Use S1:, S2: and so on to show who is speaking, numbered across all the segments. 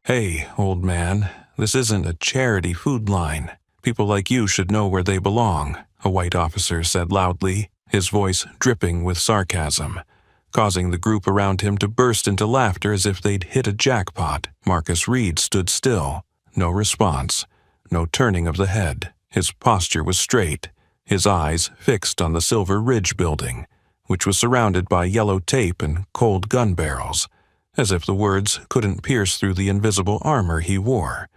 S1: "Hey, old man, this isn't a charity food line. People like you should know where they belong," a white officer said loudly, his voice dripping with sarcasm, causing the group around him to burst into laughter as if they'd hit a jackpot. Marcus Reed stood still, no response, no turning of the head. His posture was straight, his eyes fixed on the Silver Ridge building, which was surrounded by yellow tape and cold gun barrels, as if the words couldn't pierce through the invisible armor he wore.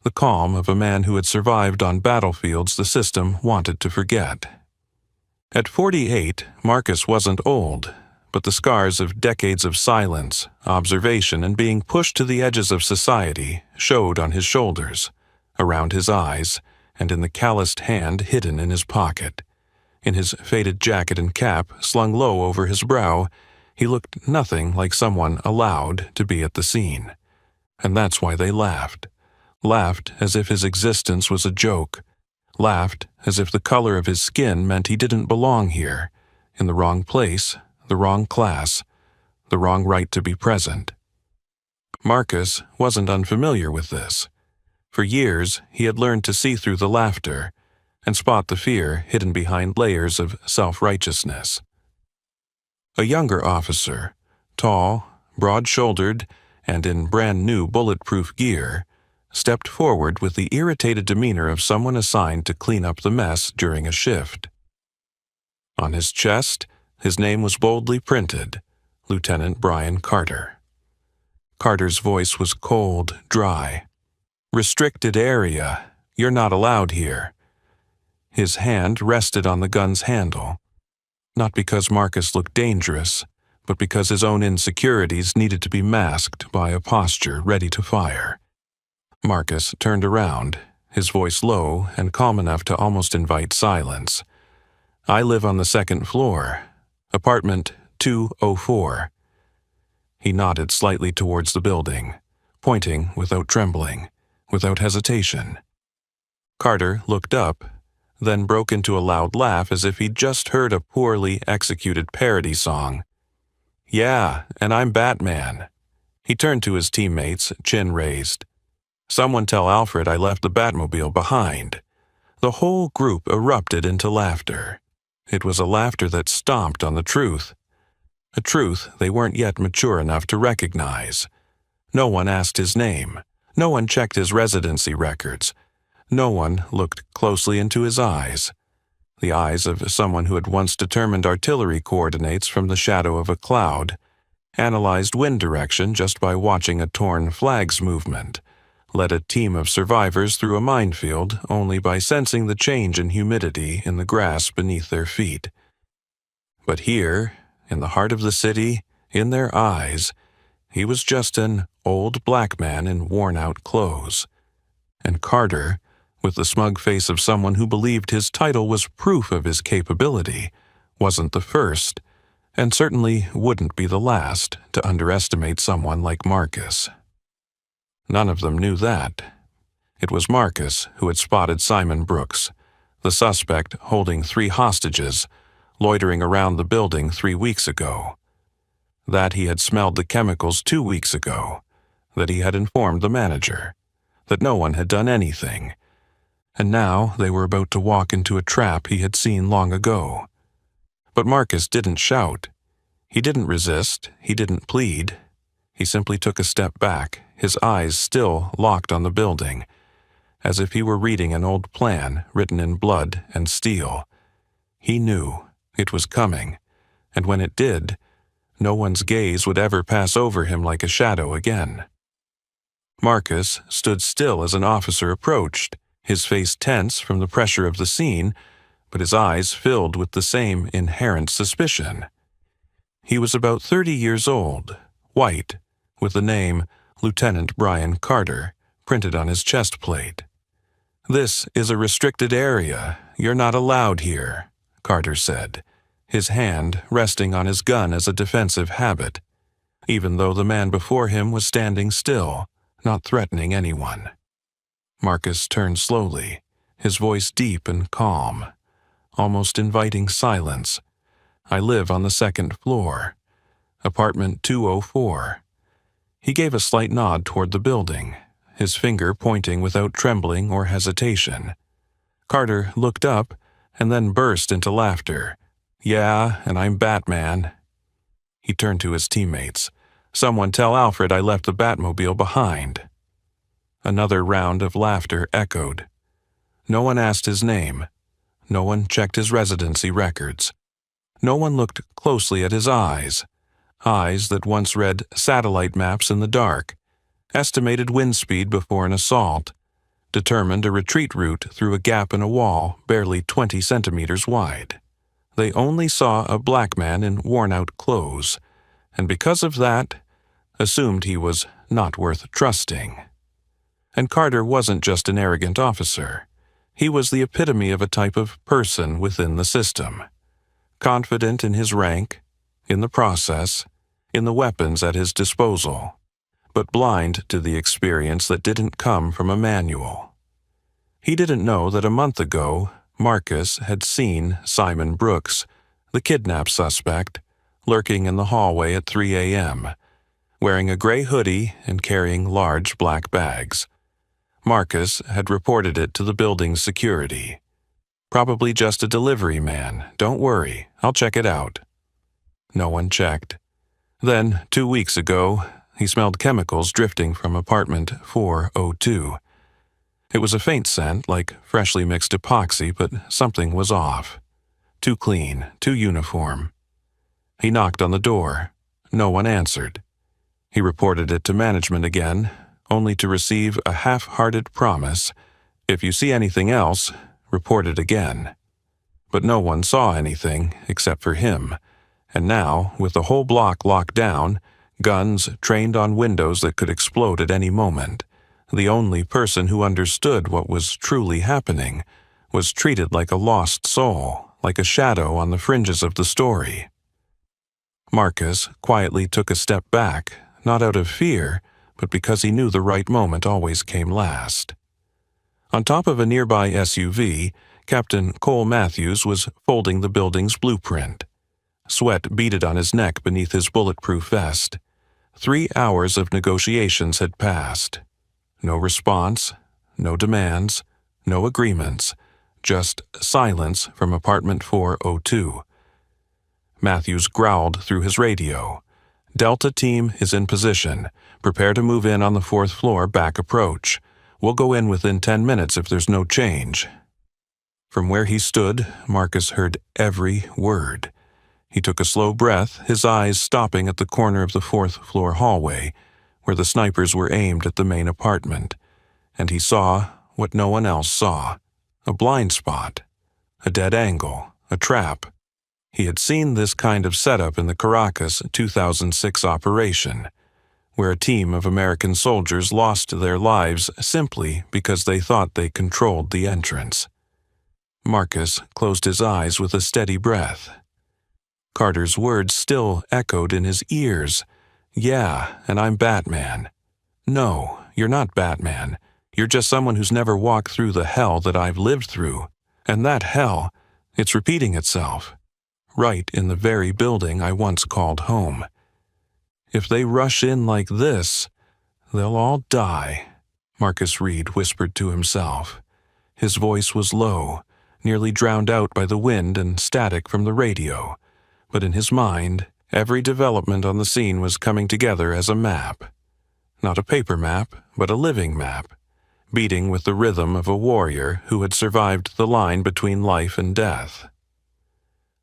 S1: The calm of a man who had survived on battlefields the system wanted to forget. At 48, Marcus wasn't old, but the scars of decades of silence, observation, and being pushed to the edges of society showed on his shoulders, around his eyes, and in the calloused hand hidden in his pocket. In his faded jacket and cap slung low over his brow, he looked nothing like someone allowed to be at the scene. And that's why they laughed. Laughed as if his existence was a joke. Laughed as if the color of his skin meant he didn't belong here, in the wrong place, the wrong class, the wrong right to be present. Marcus wasn't unfamiliar with this. For years, he had learned to see through the laughter and spot the fear hidden behind layers of self-righteousness. A younger officer, tall, broad-shouldered, and in brand-new bulletproof gear, stepped forward with the irritated demeanor of someone assigned to clean up the mess during a shift. On his chest, his name was boldly printed, Lieutenant Brian Carter. Carter's voice was cold, dry. "Restricted area. You're not allowed here." His hand rested on the gun's handle, not because Marcus looked dangerous, but because his own insecurities needed to be masked by a posture ready to fire. Marcus turned around, his voice low and calm enough to almost invite silence. "I live on the second floor, apartment 204. He nodded slightly towards the building, pointing without trembling, without hesitation. Carter looked up, then broke into a loud laugh as if he'd just heard a poorly executed parody song. "Yeah, and I'm Batman." He turned to his teammates, chin raised. "Someone tell Alfred I left the Batmobile behind." The whole group erupted into laughter. It was a laughter that stomped on the truth, a truth they weren't yet mature enough to recognize. No one asked his name. No one checked his residency records. No one looked closely into his eyes, the eyes of someone who had once determined artillery coordinates from the shadow of a cloud, analyzed wind direction just by watching a torn flag's movement, led a team of survivors through a minefield only by sensing the change in humidity in the grass beneath their feet. But here, in the heart of the city, in their eyes, he was just an old black man in worn-out clothes. And Carter, with the smug face of someone who believed his title was proof of his capability, wasn't the first, and certainly wouldn't be the last, to underestimate someone like Marcus. None of them knew that. It was Marcus who had spotted Simon Brooks, the suspect holding 3 hostages, loitering around the building 3 weeks ago. That he had smelled the chemicals 2 weeks ago, that he had informed the manager, that no one had done anything, and now they were about to walk into a trap he had seen long ago. But Marcus didn't shout. He didn't resist. He didn't plead. He simply took a step back, his eyes still locked on the building, as if he were reading an old plan written in blood and steel. He knew it was coming, and when it did, no one's gaze would ever pass over him like a shadow again. Marcus stood still as an officer approached, his face tense from the pressure of the scene, but his eyes filled with the same inherent suspicion. He was about 30 years old, white, with the name Lieutenant Brian Carter printed on his chest plate. "This is a restricted area. You're not allowed here," Carter said, his hand resting on his gun as a defensive habit, even though the man before him was standing still, not threatening anyone. Marcus turned slowly, his voice deep and calm, almost inviting silence. "I live on the second floor, apartment 204. He gave a slight nod toward the building, his finger pointing without trembling or hesitation. Carter looked up and then burst into laughter. "Yeah, and I'm Batman." He turned to his teammates. "Someone tell Alfred I left the Batmobile behind." Another round of laughter echoed. No one asked his name. No one checked his residency records. No one looked closely at his eyes that once read satellite maps in the dark, estimated wind speed before an assault, determined a retreat route through a gap in a wall barely 20 centimeters wide. They only saw a black man in worn-out clothes, and because of that, assumed he was not worth trusting. And Carter wasn't just an arrogant officer. He was the epitome of a type of person within the system. Confident in his rank, in the process, in the weapons at his disposal, but blind to the experience that didn't come from a manual. He didn't know that a month ago, Marcus had seen Simon Brooks, the kidnap suspect, lurking in the hallway at 3 a.m., wearing a gray hoodie and carrying large black bags. Marcus had reported it to the building's security. "Probably just a delivery man. Don't worry, I'll check it out." No one checked. Then, 2 weeks ago, he smelled chemicals drifting from apartment 402. It was a faint scent, like freshly mixed epoxy, but something was off. Too clean, too uniform. He knocked on the door. No one answered. He reported it to management again, only to receive a half-hearted promise, "If you see anything else, report it again." But no one saw anything except for him, and now, with the whole block locked down, guns trained on windows that could explode at any moment, the only person who understood what was truly happening was treated like a lost soul, like a shadow on the fringes of the story. Marcus quietly took a step back, not out of fear, but because he knew the right moment always came last. On top of a nearby SUV, Captain Cole Matthews was folding the building's blueprint. Sweat beaded on his neck beneath his bulletproof vest. 3 hours of negotiations had passed. No response, no demands, no agreements, just silence from apartment 402. Matthews growled through his radio. "Delta team is in position. Prepare to move in on the 4th floor back approach. We'll go in within 10 minutes if there's no change." From where he stood, Marcus heard every word. He took a slow breath, his eyes stopping at the corner of the 4th floor hallway, where the snipers were aimed at the main apartment, and he saw what no one else saw: a blind spot, a dead angle, a trap. He had seen this kind of setup in the Caracas 2006 operation, where a team of American soldiers lost their lives simply because they thought they controlled the entrance. Marcus closed his eyes with a steady breath. Carter's words still echoed in his ears. "Yeah, and I'm Batman." "No, you're not Batman. You're just someone who's never walked through the hell that I've lived through. And that hell, it's repeating itself. Right in the very building I once called home. If they rush in like this, they'll all die," Marcus Reed whispered to himself. His voice was low, nearly drowned out by the wind and static from the radio, but in his mind, every development on the scene was coming together as a map. Not a paper map, but a living map, beating with the rhythm of a warrior who had survived the line between life and death.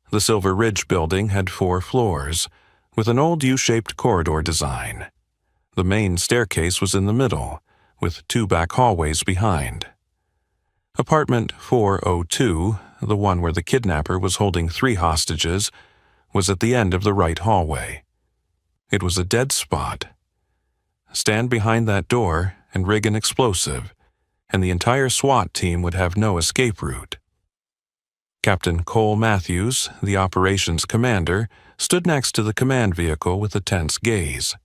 S1: The Silver Ridge building had 4 floors, with an old U-shaped corridor design. The main staircase was in the middle, with 2 back hallways behind. Apartment 402, the one where the kidnapper was holding 3 hostages, was at the end of the right hallway. It was a dead spot. Stand behind that door and rig an explosive, and the entire SWAT team would have no escape route. Captain Cole Matthews, the operations commander, stood next to the command vehicle with a tense gaze.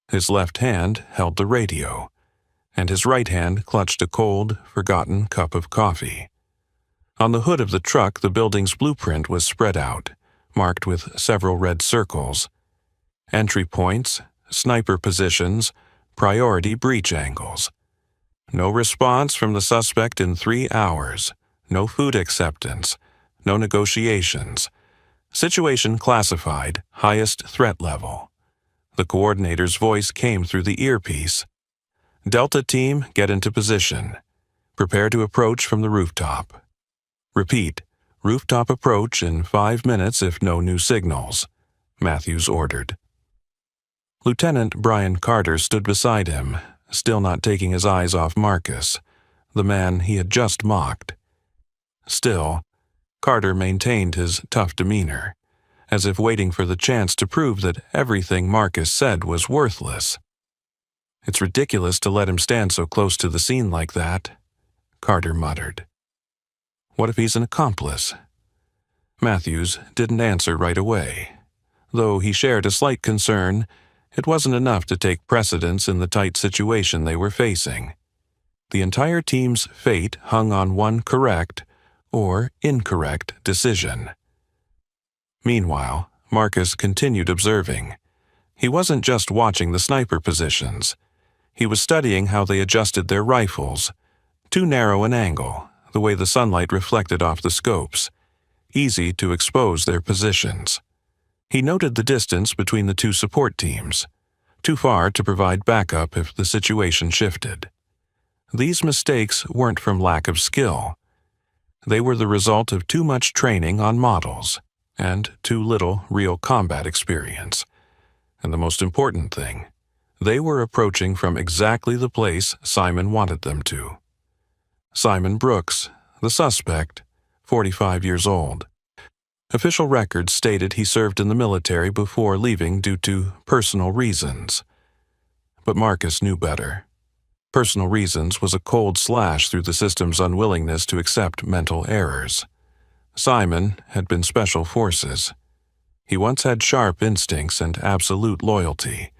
S1: His left hand held the radio, and his right hand clutched a cold, forgotten cup of coffee. On the hood of the truck, the building's blueprint was spread out, marked with several red circles. Entry points, sniper positions, priority breach angles. No response from the suspect in 3 hours. No food acceptance. No negotiations. Situation classified, highest threat level. The coordinator's voice came through the earpiece. Delta Team, get into position. Prepare to approach from the rooftop. Repeat, rooftop approach in 5 minutes if no new signals, Matthews ordered. Lieutenant Brian Carter stood beside him, still not taking his eyes off Marcus, the man he had just mocked. Still, Carter maintained his tough demeanor, as if waiting for the chance to prove that everything Marcus said was worthless. It's ridiculous to let him stand so close to the scene like that, Carter muttered. What if he's an accomplice? Matthews didn't answer right away. Though he shared a slight concern, it wasn't enough to take precedence in the tight situation they were facing. The entire team's fate hung on one correct or incorrect decision. Meanwhile, Marcus continued observing. He wasn't just watching the sniper positions. He was studying how they adjusted their rifles. Too narrow an angle, the way the sunlight reflected off the scopes. Easy to expose their positions. He noted the distance between the two support teams. Too far to provide backup if the situation shifted. These mistakes weren't from lack of skill. They were the result of too much training on models and too little real combat experience. And the most important thing, they were approaching from exactly the place Simon wanted them to. Simon Brooks, the suspect, 45 years old. Official records stated he served in the military before leaving due to personal reasons. But Marcus knew better. Personal reasons was a cold slash through the system's unwillingness to accept mental errors. Simon had been Special Forces. He once had sharp instincts and absolute loyalty,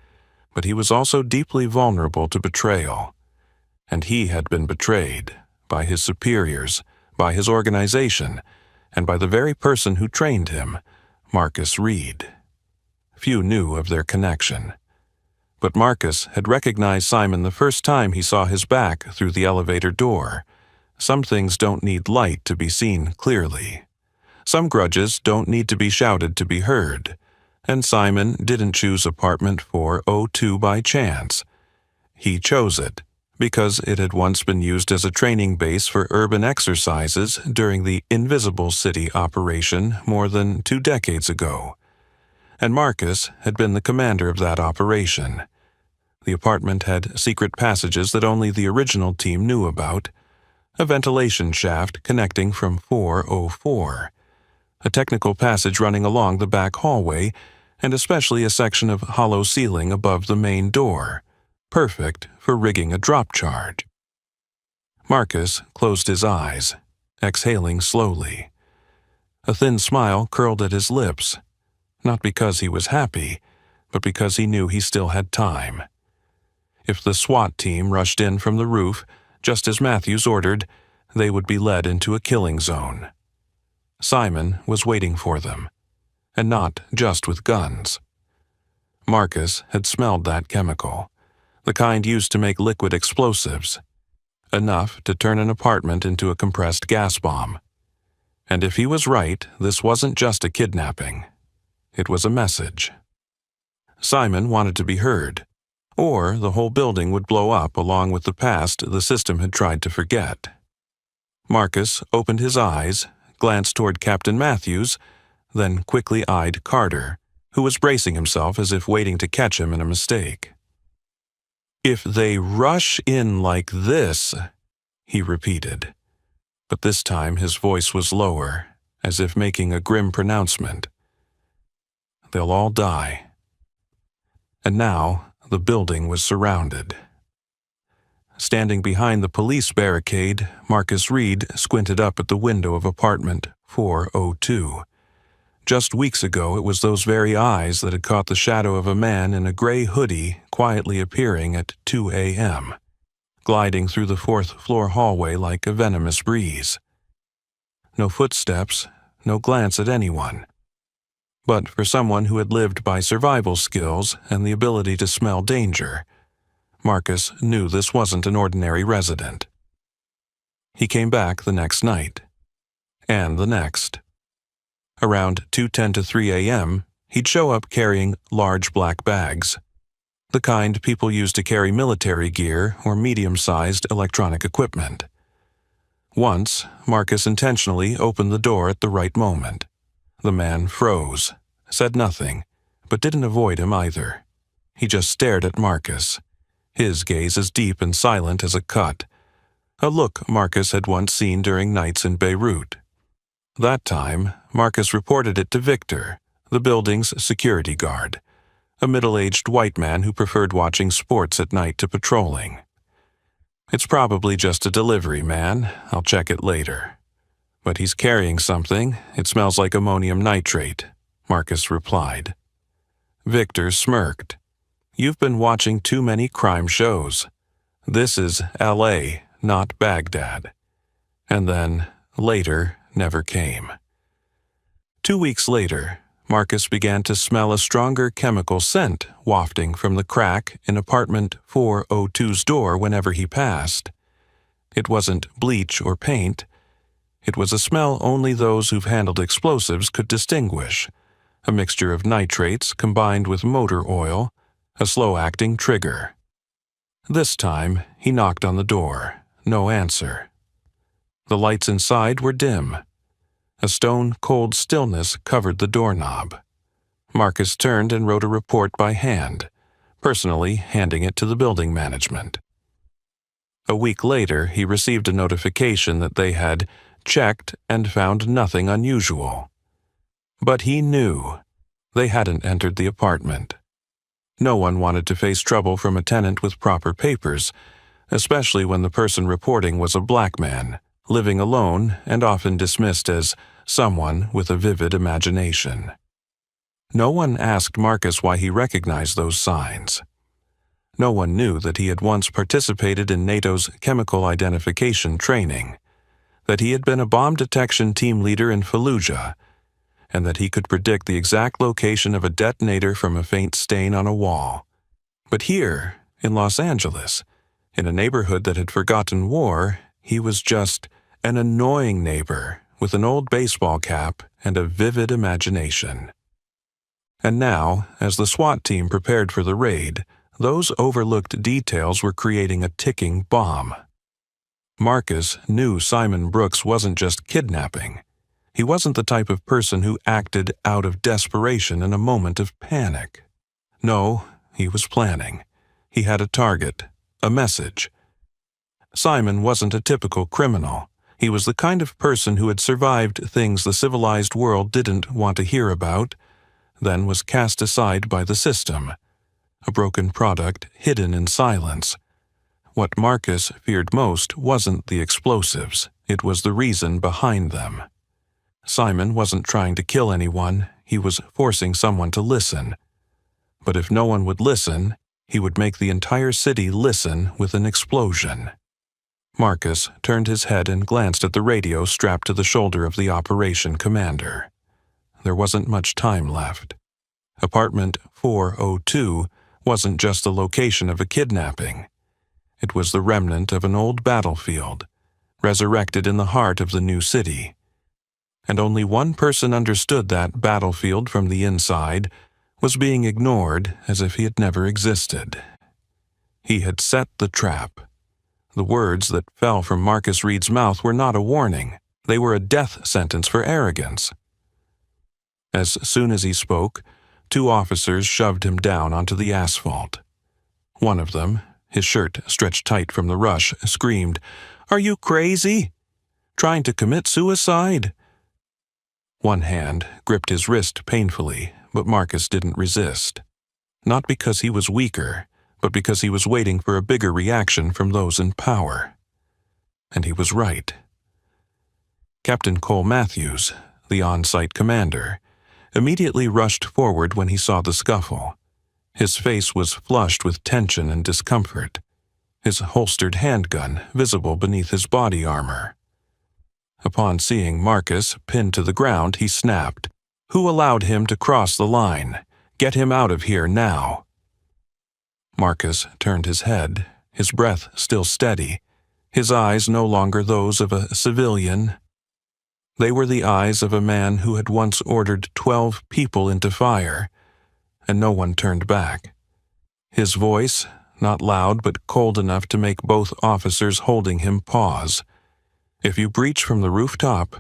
S1: but he was also deeply vulnerable to betrayal. And he had been betrayed by his superiors, by his organization, and by the very person who trained him, Marcus Reed. Few knew of their connection. But Marcus had recognized Simon the first time he saw his back through the elevator door. Some things don't need light to be seen clearly. Some grudges don't need to be shouted to be heard. And Simon didn't choose apartment 402 by chance. He chose it because it had once been used as a training base for urban exercises during the Invisible City operation more than 2 decades ago. And Marcus had been the commander of that operation. The apartment had secret passages that only the original team knew about, a ventilation shaft connecting from 404, a technical passage running along the back hallway, and especially a section of hollow ceiling above the main door, perfect for rigging a drop charge. Marcus closed his eyes, exhaling slowly. A thin smile curled at his lips, not because he was happy, but because he knew he still had time. If the SWAT team rushed in from the roof, just as Matthews ordered, they would be led into a killing zone. Simon was waiting for them, and not just with guns. Marcus had smelled that chemical, the kind used to make liquid explosives, enough to turn an apartment into a compressed gas bomb. And if he was right, this wasn't just a kidnapping. It was a message. Simon wanted to be heard, or the whole building would blow up along with the past the system had tried to forget. Marcus opened his eyes, glanced toward Captain Matthews, then quickly eyed Carter, who was bracing himself as if waiting to catch him in a mistake. "If they rush in like this," he repeated, but this time his voice was lower, as if making a grim pronouncement. "They'll all die." And now the building was surrounded. Standing behind the police barricade, Marcus Reed squinted up at the window of apartment 402. Just weeks ago, it was those very eyes that had caught the shadow of a man in a gray hoodie quietly appearing at 2 a.m., gliding through the 4th-floor hallway like a venomous breeze. No footsteps, no glance at anyone. But for someone who had lived by survival skills and the ability to smell danger, Marcus knew this wasn't an ordinary resident. He came back the next night, and the next. Around 2:10 to 3 a.m., he'd show up carrying large black bags, the kind people use to carry military gear or medium-sized electronic equipment. Once, Marcus intentionally opened the door at the right moment. The man froze, said nothing, but didn't avoid him either. He just stared at Marcus, his gaze as deep and silent as a cut, a look Marcus had once seen during nights in Beirut. That time, Marcus reported it to Victor, the building's security guard, a middle-aged white man who preferred watching sports at night to patrolling. "It's probably just a delivery, man. I'll check it later." "But he's carrying something. It smells like ammonium nitrate," Marcus replied. Victor smirked. "You've been watching too many crime shows. This is LA, not Baghdad." And then, later, never came. 2 weeks later, Marcus began to smell a stronger chemical scent wafting from the crack in apartment 402's door whenever he passed. It wasn't bleach or paint. It was a smell only those who've handled explosives could distinguish, a mixture of nitrates combined with motor oil, a slow-acting trigger. This time, he knocked on the door. No answer. The lights inside were dim. A stone-cold stillness covered the doorknob. Marcus turned and wrote a report by hand, personally handing it to the building management. A week later, he received a notification that they had checked and found nothing unusual. But he knew they hadn't entered the apartment. No one wanted to face trouble from a tenant with proper papers, especially when the person reporting was a black man, living alone and often dismissed as someone with a vivid imagination. No one asked Marcus why he recognized those signs. No one knew that he had once participated in NATO's chemical identification training, that he had been a bomb detection team leader in Fallujah, and that he could predict the exact location of a detonator from a faint stain on a wall. But here, in Los Angeles, in a neighborhood that had forgotten war, he was just an annoying neighbor with an old baseball cap and a vivid imagination. And now, as the SWAT team prepared for the raid, those overlooked details were creating a ticking bomb. Marcus knew Simon Brooks wasn't just kidnapping. He wasn't the type of person who acted out of desperation in a moment of panic. No, he was planning. He had a target, a message. Simon wasn't a typical criminal. He was the kind of person who had survived things the civilized world didn't want to hear about, then was cast aside by the system, a broken product hidden in silence. What Marcus feared most wasn't the explosives, it was the reason behind them. Simon wasn't trying to kill anyone, he was forcing someone to listen. But if no one would listen, he would make the entire city listen with an explosion. Marcus turned his head and glanced at the radio strapped to the shoulder of the operation commander. There wasn't much time left. Apartment 402 wasn't just the location of a kidnapping. It was the remnant of an old battlefield, resurrected in the heart of the new city. And only one person understood that battlefield from the inside was being ignored as if he had never existed. He had set the trap. The words that fell from Marcus Reed's mouth were not a warning. They were a death sentence for arrogance. As soon as he spoke, 2 officers shoved him down onto the asphalt. One of them, his shirt stretched tight from the rush, screamed, "Are you crazy? Trying to commit suicide?" One hand gripped his wrist painfully, but Marcus didn't resist. Not because he was weaker, but because he was waiting for a bigger reaction from those in power. And he was right. Captain Cole Matthews, the on-site commander, immediately rushed forward when he saw the scuffle. His face was flushed with tension and discomfort, his holstered handgun visible beneath his body armor. Upon seeing Marcus pinned to the ground, he snapped, Who allowed him to cross the line? Get him out of here now." Marcus turned his head, his breath still steady, his eyes no longer those of a civilian. They were the eyes of a man who had once ordered 12 people into fire, and no one turned back. His voice, not loud but cold enough to make both officers holding him pause. "If you breach from the rooftop,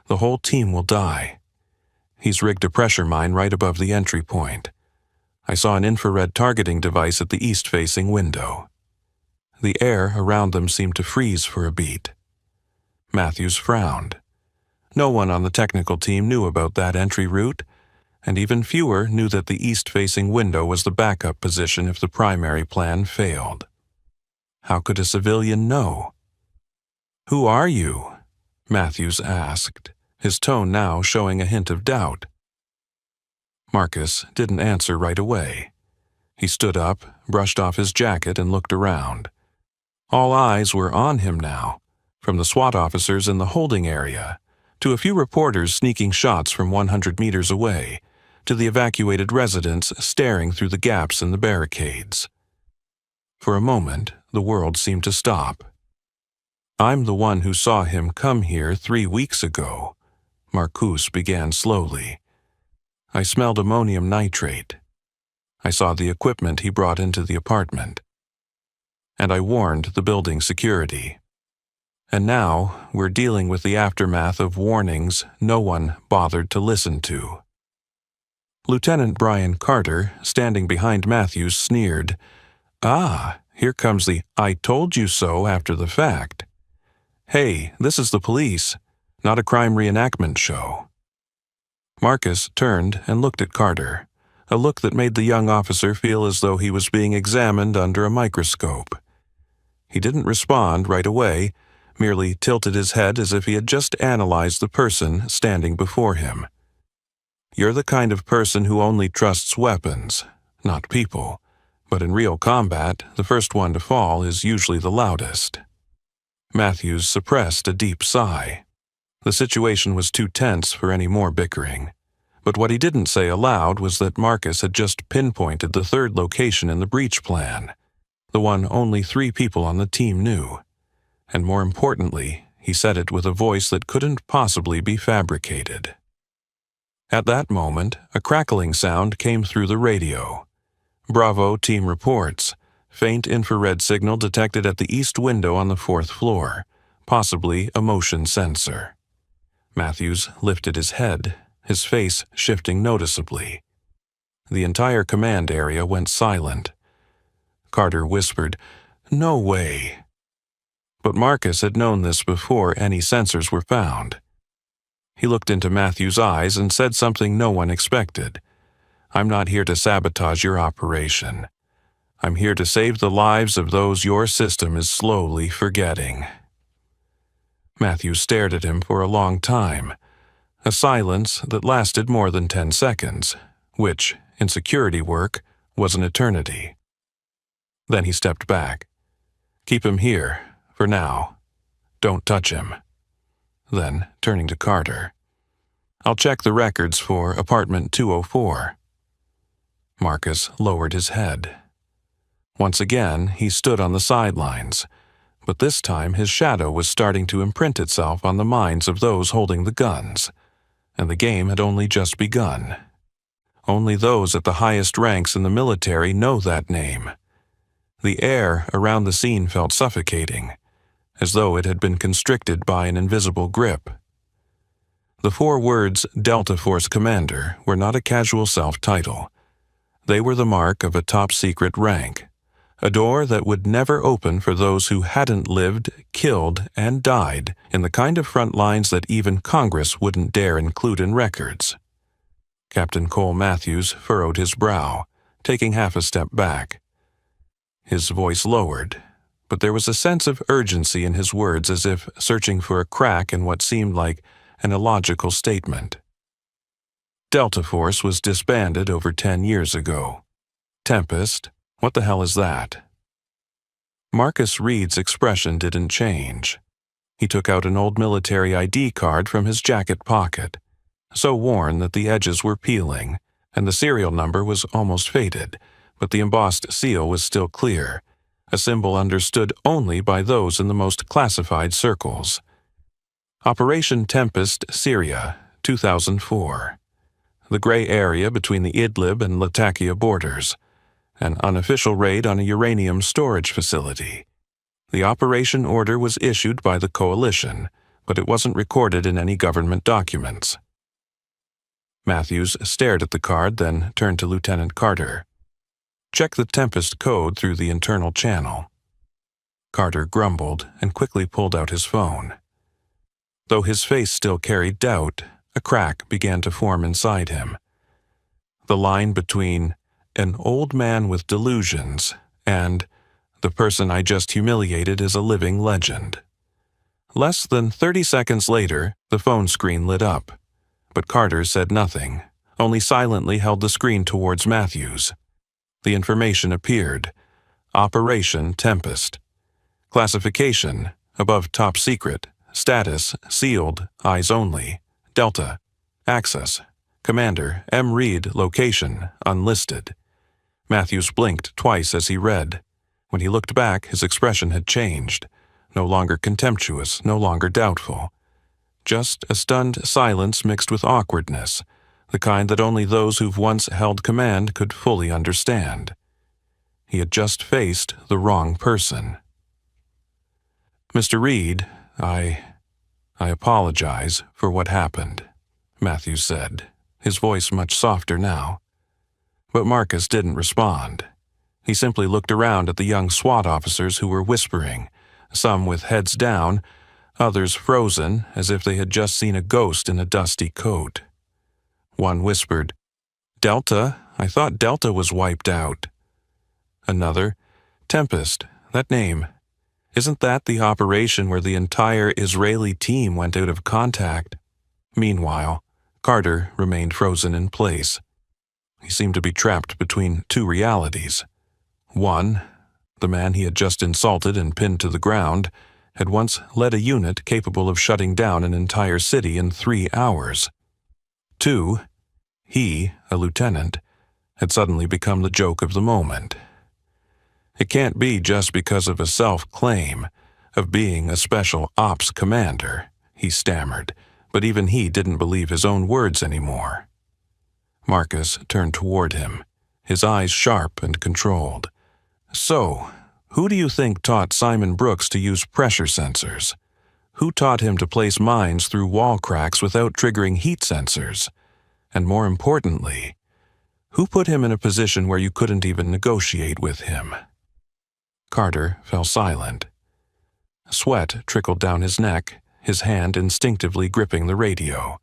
S1: the whole team will die. He's rigged a pressure mine right above the entry point. I saw an infrared targeting device at the east-facing window." The air around them seemed to freeze for a beat. Matthews frowned. No one on the technical team knew about that entry route, and even fewer knew that the east-facing window was the backup position if the primary plan failed. How could a civilian know? "Who are you?" Matthews asked, his tone now showing a hint of doubt. Marcus didn't answer right away. He stood up, brushed off his jacket, and looked around. All eyes were on him now, from the SWAT officers in the holding area, to a few reporters sneaking shots from 100 meters away, to the evacuated residents staring through the gaps in the barricades. For a moment, the world seemed to stop. "I'm the one who saw him come here 3 weeks ago," Marcus began slowly. "I smelled ammonium nitrate. I saw the equipment he brought into the apartment. And I warned the building security. And now we're dealing with the aftermath of warnings no one bothered to listen to." Lieutenant Brian Carter, standing behind Matthews, sneered, "Ah, here comes the 'I told you so' after the fact. Hey, this is the police, not a crime reenactment show." Marcus turned and looked at Carter, a look that made the young officer feel as though he was being examined under a microscope. He didn't respond right away, merely tilted his head as if he had just analyzed the person standing before him. "You're the kind of person who only trusts weapons, not people, but in real combat, the first one to fall is usually the loudest." Matthews suppressed a deep sigh. The situation was too tense for any more bickering. But what he didn't say aloud was that Marcus had just pinpointed the third location in the breach plan, the one only 3 people on the team knew. And more importantly, he said it with a voice that couldn't possibly be fabricated. At that moment, a crackling sound came through the radio. "Bravo, team reports. Faint infrared signal detected at the east window on the 4th floor, possibly a motion sensor." Matthews lifted his head, his face shifting noticeably. The entire command area went silent. Carter whispered, "No way." But Marcus had known this before any sensors were found. He looked into Matthews' eyes and said something no one expected. "I'm not here to sabotage your operation. I'm here to save the lives of those your system is slowly forgetting." Matthews stared at him for a long time, a silence that lasted more than 10 seconds, which, in security work, was an eternity. Then he stepped back. "Keep him here, for now. Don't touch him." Then, turning to Carter, "I'll check the records for apartment 204. Marcus lowered his head. Once again, he stood on the sidelines, but this time his shadow was starting to imprint itself on the minds of those holding the guns, and the game had only just begun. Only those at the highest ranks in the military know that name. The air around the scene felt suffocating, as though it had been constricted by an invisible grip. The 4 words Delta Force Commander were not a casual self-title. They were the mark of a top-secret rank, a door that would never open for those who hadn't lived, killed, and died in the kind of front lines that even Congress wouldn't dare include in records. Captain Cole Matthews furrowed his brow, taking half a step back. His voice lowered, but there was a sense of urgency in his words, as if searching for a crack in what seemed like an illogical statement. Delta Force was disbanded over 10 years ago. Tempest? What the hell is that? Marcus Reed's expression didn't change. He took out an old military ID card from his jacket pocket. so worn that the edges were peeling, and the serial number was almost faded, but the embossed seal was still clear, a symbol understood only by those in the most classified circles. Operation Tempest, Syria, 2004. The gray area between the Idlib and Latakia borders. An unofficial raid on a uranium storage facility. The operation order was issued by the coalition, but it wasn't recorded in any government documents. Matthews stared at the card, then turned to Lieutenant Carter. Check the Tempest code through the internal channel. Carter grumbled and quickly pulled out his phone. Though his face still carried doubt, a crack began to form inside him. The line between an old man with delusions and the person I just humiliated is a living legend. Less than 30 seconds later, the phone screen lit up, but Carter said nothing, only silently held the screen towards Matthews. The information appeared. Operation Tempest. Classification, above top secret. Status, sealed, eyes only. Delta. Access. Commander, M. Reed, location, unlisted. Matthews blinked twice as he read. When he looked back, his expression had changed. No longer contemptuous, no longer doubtful. Just a stunned silence mixed with awkwardness, the kind that only those who've once held command could fully understand. He had just faced the wrong person. Mr. Reed, I apologize for what happened, Matthews said, his voice much softer now. But Marcus didn't respond. He simply looked around at the young SWAT officers who were whispering, some with heads down, others frozen as if they had just seen a ghost in a dusty coat. One whispered, "Delta? I thought Delta was wiped out." Another, "Tempest, that name. Isn't that the operation where the entire Israeli team went out of contact?" Meanwhile, Carter remained frozen in place. He seemed to be trapped between two realities. One, the man he had just insulted and pinned to the ground, had once led a unit capable of shutting down an entire city in 3 hours. Two, he, a lieutenant, had suddenly become the joke of the moment. It can't be just because of a self-claim of being a special ops commander, he stammered, but even he didn't believe his own words anymore. Marcus turned toward him, his eyes sharp and controlled. "So, who do you think taught Simon Brooks to use pressure sensors? Who taught him to place mines through wall cracks without triggering heat sensors? And more importantly, who put him in a position where you couldn't even negotiate with him?" Carter fell silent. Sweat trickled down his neck, his hand instinctively gripping the radio.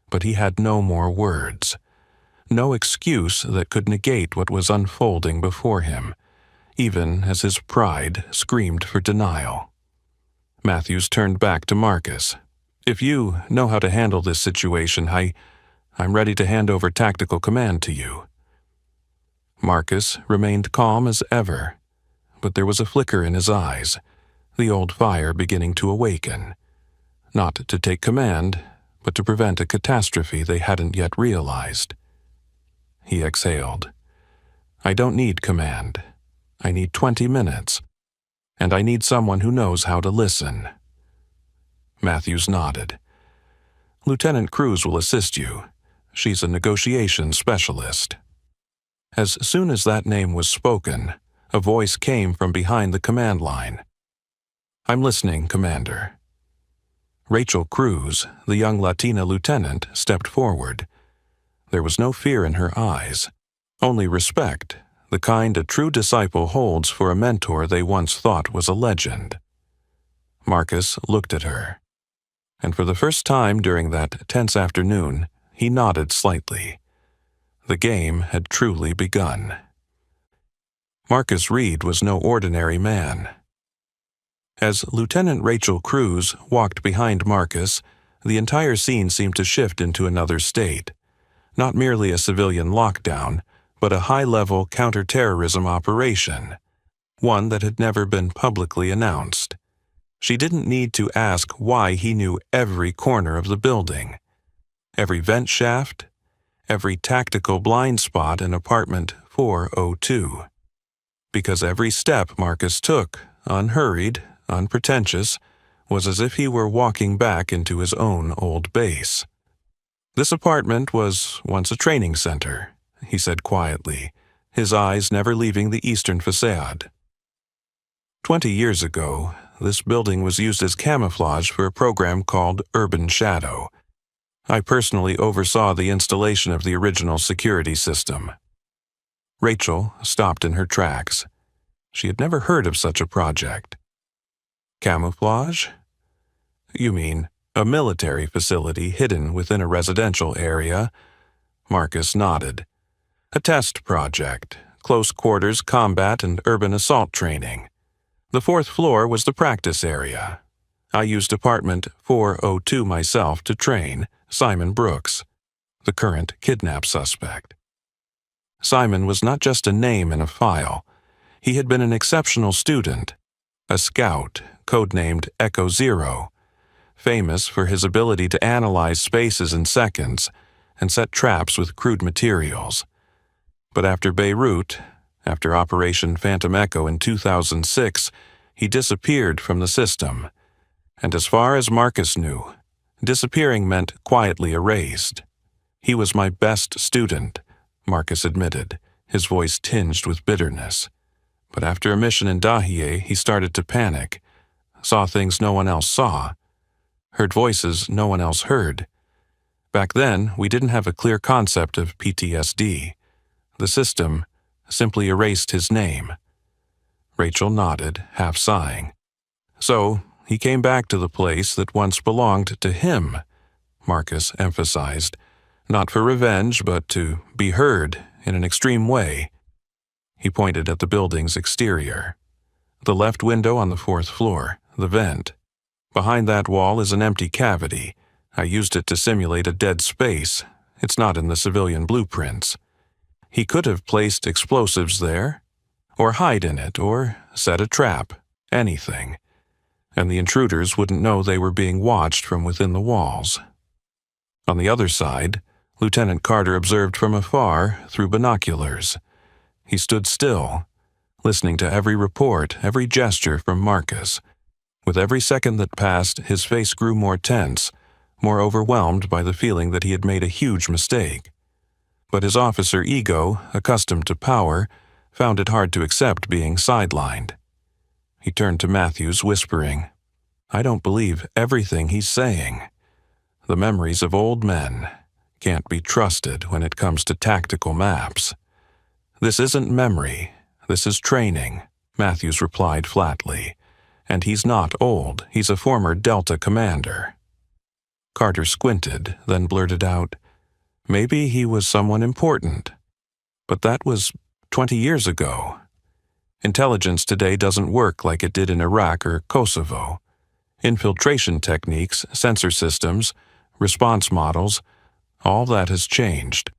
S1: But he had no more words. No excuse that could negate what was unfolding before him, even as his pride screamed for denial. Matthews turned back to Marcus. "If you know how to handle this situation, I'm ready to hand over tactical command to you." Marcus remained calm as ever, but there was a flicker in his eyes, the old fire beginning to awaken. Not to take command, but to prevent a catastrophe they hadn't yet realized. He exhaled. "I don't need command. I need 20 minutes. And I need someone who knows how to listen." Matthews nodded. "Lieutenant Cruz will assist you. She's a negotiation specialist." As soon as that name was spoken, a voice came from behind the command line. "I'm listening, Commander." Rachel Cruz, the young Latina lieutenant, stepped forward. There was no fear in her eyes, only respect, the kind a true disciple holds for a mentor they once thought was a legend. Marcus looked at her, and for the first time during that tense afternoon, he nodded slightly. The game had truly begun. Marcus Reed was no ordinary man. As Lieutenant Rachel Cruz walked behind Marcus, the entire scene seemed to shift into another state. Not merely a civilian lockdown, but a high-level counterterrorism operation, one that had never been publicly announced. She didn't need to ask why he knew every corner of the building. every vent shaft, every tactical blind spot in apartment 402. Because every step Marcus took, unhurried, unpretentious, was as if he were walking back into his own old base. This apartment was once a training center, he said quietly, his eyes never leaving the eastern facade. 20 years ago, this building was used as camouflage for a program called Urban Shadow. I personally oversaw the installation of the original security system. Rachel stopped in her tracks. She had never heard of such a project. Camouflage? You mean a military facility hidden within a residential area? Marcus nodded. A test project, close quarters combat and urban assault training. The 4th floor was the practice area. I used apartment 402 myself to train Simon Brooks, the current kidnap suspect. Simon was not just a name in a file. He had been an exceptional student, a scout codenamed Echo Zero, famous for his ability to analyze spaces in seconds and set traps with crude materials. But after Beirut, after Operation Phantom Echo in 2006, he disappeared from the system. And as far as Marcus knew, disappearing meant quietly erased. He was my best student, Marcus admitted, his voice tinged with bitterness. But after a mission in Dahieh, he started to panic, saw things no one else saw, heard voices no one else heard. Back then, we didn't have a clear concept of PTSD. The system simply erased his name. Rachel nodded, half sighing. So, he came back to the place that once belonged to him, Marcus emphasized, not for revenge, but to be heard in an extreme way. He pointed at the building's exterior. The left window on the 4th floor, the vent. Behind that wall is an empty cavity. I used it to simulate a dead space. It's not in the civilian blueprints. He could have placed explosives there, or hide in it, or set a trap, anything. And the intruders wouldn't know they were being watched from within the walls. On the other side, Lieutenant Carter observed from afar through binoculars. He stood still, listening to every report, every gesture from Marcus. With every second that passed, his face grew more tense, more overwhelmed by the feeling that he had made a huge mistake. But his officer ego, accustomed to power, found it hard to accept being sidelined. He turned to Matthews, whispering, "I don't believe everything he's saying. The memories of old men can't be trusted when it comes to tactical maps." "This isn't memory, this is training," Matthews replied flatly. "And he's not old, he's a former Delta commander." Carter squinted, then blurted out, "Maybe he was someone important. But that was 20 years ago. Intelligence today doesn't work like it did in Iraq or Kosovo. Infiltration techniques, sensor systems, response models, all that has changed."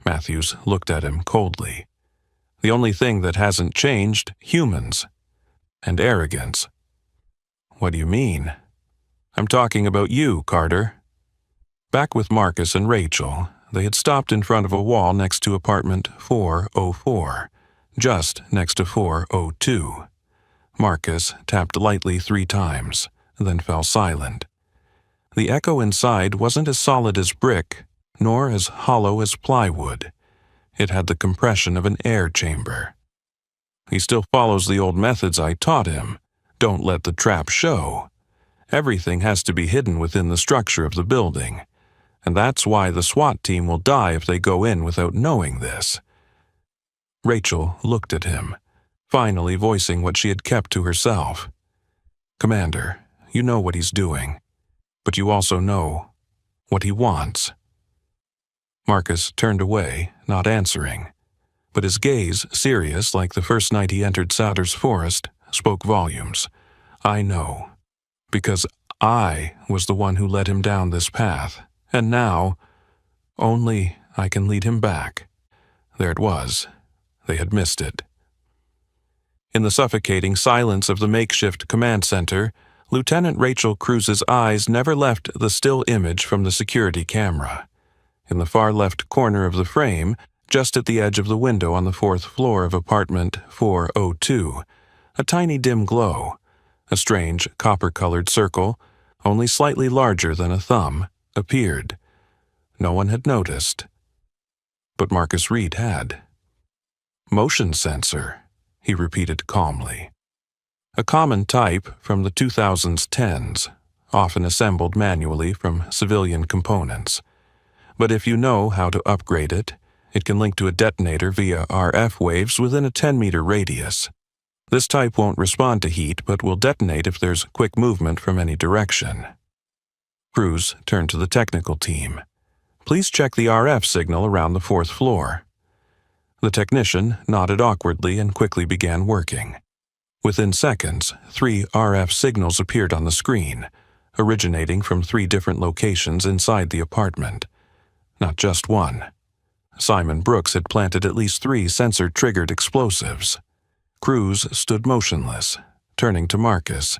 S1: Matthews looked at him coldly. "The only thing that hasn't changed, humans. And arrogance." "What do you mean?" "I'm talking about you, Carter." Back with Marcus and Rachel, they had stopped in front of a wall next to apartment 404, just next to 402. Marcus tapped lightly 3 times, then fell silent. The echo inside wasn't as solid as brick, nor as hollow as plywood. It had the compression of an air chamber. "He still follows the old methods I taught him. Don't let the trap show. Everything has to be hidden within the structure of the building. And that's why the SWAT team will die if they go in without knowing this." Rachel looked at him, finally voicing what she had kept to herself. "Commander, you know what he's doing, but you also know what he wants." Marcus turned away, not answering, but his gaze, serious like the first night he entered Sauter's forest, spoke volumes. "I know, because I was the one who led him down this path, and now, only I can lead him back." There it was. They had missed it. In the suffocating silence of the makeshift command center, Lieutenant Rachel Cruz's eyes never left the still image from the security camera. In the far left corner of the frame, just at the edge of the window on the 4th floor of apartment 402, a tiny dim glow, a strange copper-colored circle, only slightly larger than a thumb, appeared. No one had noticed. But Marcus Reed had. "Motion sensor," he repeated calmly. A common type from the 2010s, often assembled manually from civilian components. But if you know how to upgrade it, it can link to a detonator via RF waves within a 10-meter radius. This type won't respond to heat but will detonate if there's quick movement from any direction. Cruz turned to the technical team. "Please check the RF signal around the 4th floor." The technician nodded awkwardly and quickly began working. Within seconds, 3 RF signals appeared on the screen, originating from 3 different locations inside the apartment. Not just one. Simon Brooks had planted at least 3 sensor-triggered explosives. Cruz stood motionless, turning to Marcus.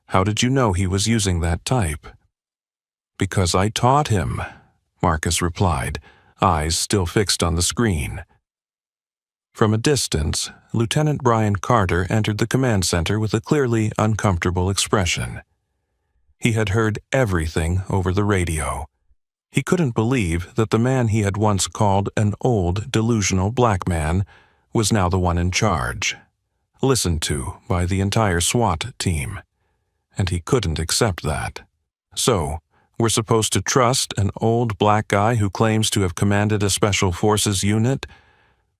S1: "How did you know he was using that type?" "Because I taught him," Marcus replied, eyes still fixed on the screen. From a distance, Lieutenant Brian Carter entered the command center with a clearly uncomfortable expression. He had heard everything over the radio. He couldn't believe that the man he had once called an old, delusional black man was now the one in charge, listened to by the entire SWAT team. And he couldn't accept that. So, we're supposed to trust an old black guy who claims to have commanded a special forces unit?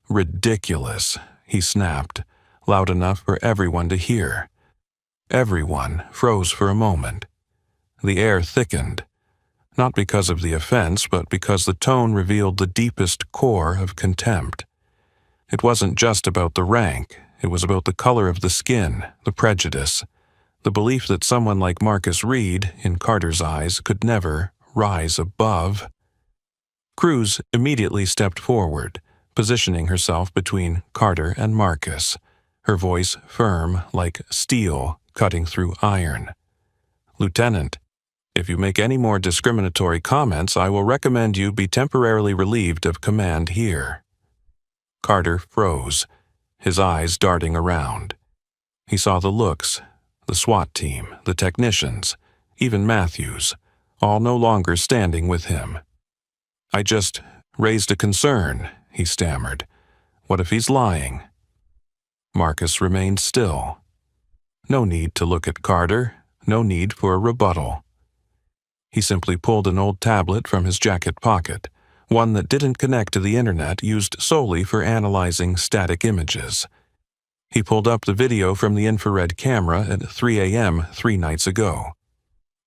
S1: Ridiculous, he snapped, loud enough for everyone to hear. Everyone froze for a moment. The air thickened, not because of the offense, but because the tone revealed the deepest core of contempt. It wasn't just about the rank, it was about the color of the skin, the prejudice, the belief that someone like Marcus Reed, in Carter's eyes, could never rise above. Cruz immediately stepped forward, positioning herself between Carter and Marcus, her voice firm like steel cutting through iron. "Lieutenant, if you make any more discriminatory comments, I will recommend you be temporarily relieved of command here." Carter froze, his eyes darting around. He saw the looks, the SWAT team, the technicians, even Matthews, all no longer standing with him. "I just raised a concern," he stammered. "What if he's lying?" Marcus remained still. No need to look at Carter, no need for a rebuttal. He simply pulled an old tablet from his jacket pocket, one that didn't connect to the internet, used solely for analyzing static images. He pulled up the video from the infrared camera at 3 a.m. 3 nights ago.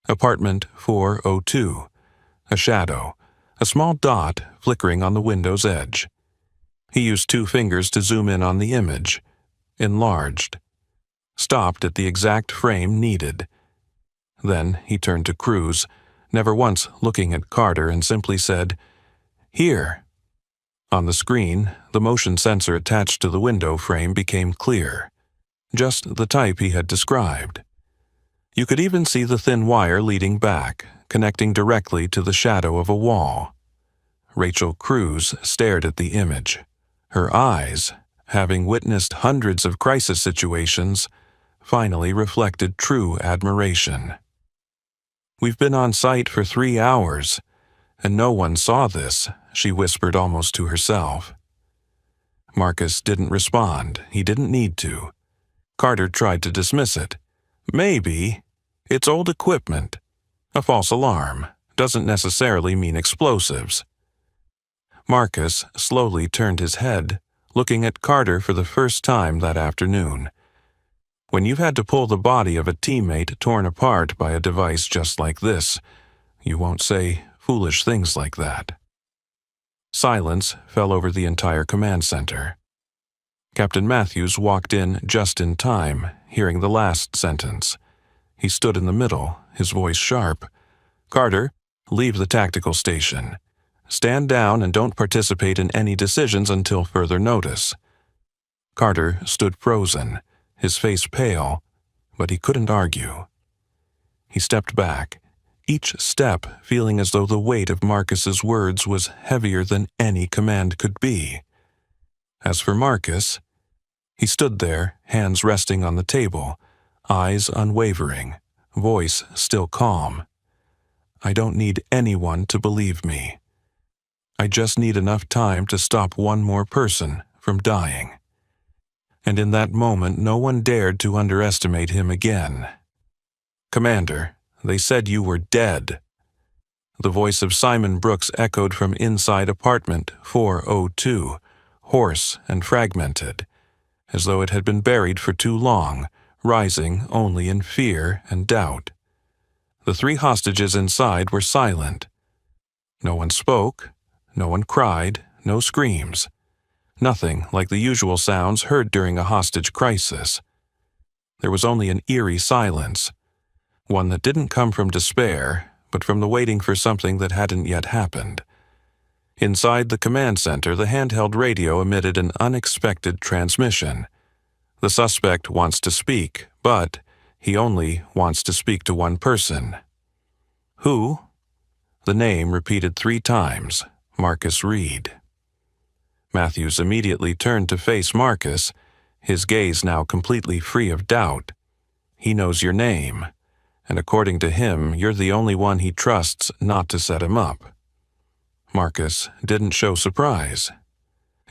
S1: Apartment 402. A shadow, a small dot flickering on the window's edge. He used 2 fingers to zoom in on the image, enlarged, stopped at the exact frame needed. Then he turned to Cruz, never once looking at Carter, and simply said, "Here." On the screen, the motion sensor attached to the window frame became clear, just the type he had described. You could even see the thin wire leading back, connecting directly to the shadow of a wall. Rachel Cruz stared at the image. Her eyes, having witnessed hundreds of crisis situations, finally reflected true admiration. "We've been on site for 3 hours, and no one saw this," she whispered almost to herself. Marcus didn't respond. He didn't need to. Carter tried to dismiss it. "Maybe. It's old equipment. A false alarm doesn't necessarily mean explosives." Marcus slowly turned his head, looking at Carter for the first time that afternoon. When you've had to pull the body of a teammate torn apart by a device just like this, you won't say foolish things like that. Silence fell over the entire command center. Captain Matthews walked in just in time, hearing the last sentence. He stood in the middle, his voice sharp. "Carter, leave the tactical station. Stand down and don't participate in any decisions until further notice." Carter stood frozen, his face pale, but he couldn't argue. He stepped back, each step feeling as though the weight of Marcus's words was heavier than any command could be. As for Marcus, he stood there, hands resting on the table, eyes unwavering, voice still calm. I don't need anyone to believe me. I just need enough time to stop one more person from dying. And in that moment, no one dared to underestimate him again. Commander, they said you were dead. The voice of Simon Brooks echoed from inside apartment 402, hoarse and fragmented, as though it had been buried for too long, rising only in fear and doubt. The 3 hostages inside were silent. No one spoke, no one cried, no screams. Nothing like the usual sounds heard during a hostage crisis. There was only an eerie silence, one that didn't come from despair, but from the waiting for something that hadn't yet happened. Inside the command center, the handheld radio emitted an unexpected transmission. The suspect wants to speak, but he only wants to speak to one person. Who? The name repeated 3 times, Marcus Reed. Matthews immediately turned to face Marcus, his gaze now completely free of doubt. He knows your name, and according to him, you're the only one he trusts not to set him up. Marcus didn't show surprise.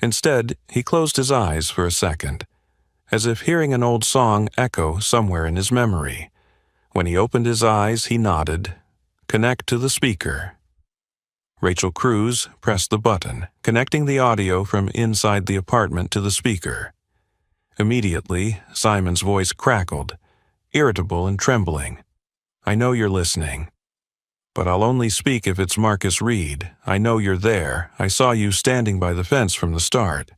S1: Instead, he closed his eyes for a second, as if hearing an old song echo somewhere in his memory. When he opened his eyes, he nodded, "Connect to the speaker." Rachel Cruz pressed the button, connecting the audio from inside the apartment to the speaker. Immediately, Simon's voice crackled, irritable and trembling. "I know you're listening. But I'll only speak if it's Marcus Reed. I know you're there. I saw you standing by the fence from the start.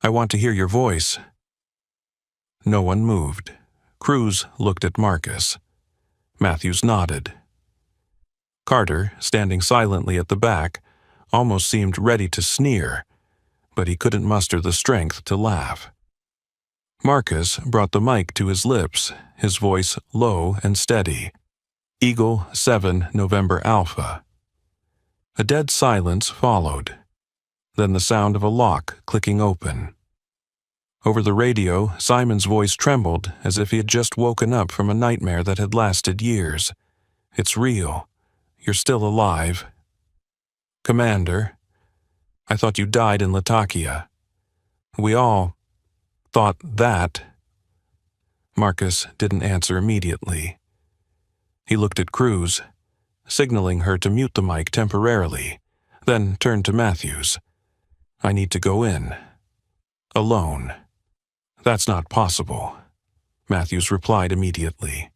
S1: I want to hear your voice." No one moved. Cruz looked at Marcus. Matthews nodded. Carter, standing silently at the back, almost seemed ready to sneer, but he couldn't muster the strength to laugh. Marcus brought the mic to his lips, his voice low and steady. "Eagle 7 November Alpha." A dead silence followed, then the sound of a lock clicking open. Over the radio, Simon's voice trembled as if he had just woken up from a nightmare that had lasted years. "It's real. You're still alive." "Commander, I thought you died in Latakia. We all thought that." Marcus didn't answer immediately. He looked at Cruz, signaling her to mute the mic temporarily, then turned to Matthews. "I need to go in. Alone." "That's not possible," Matthews replied immediately.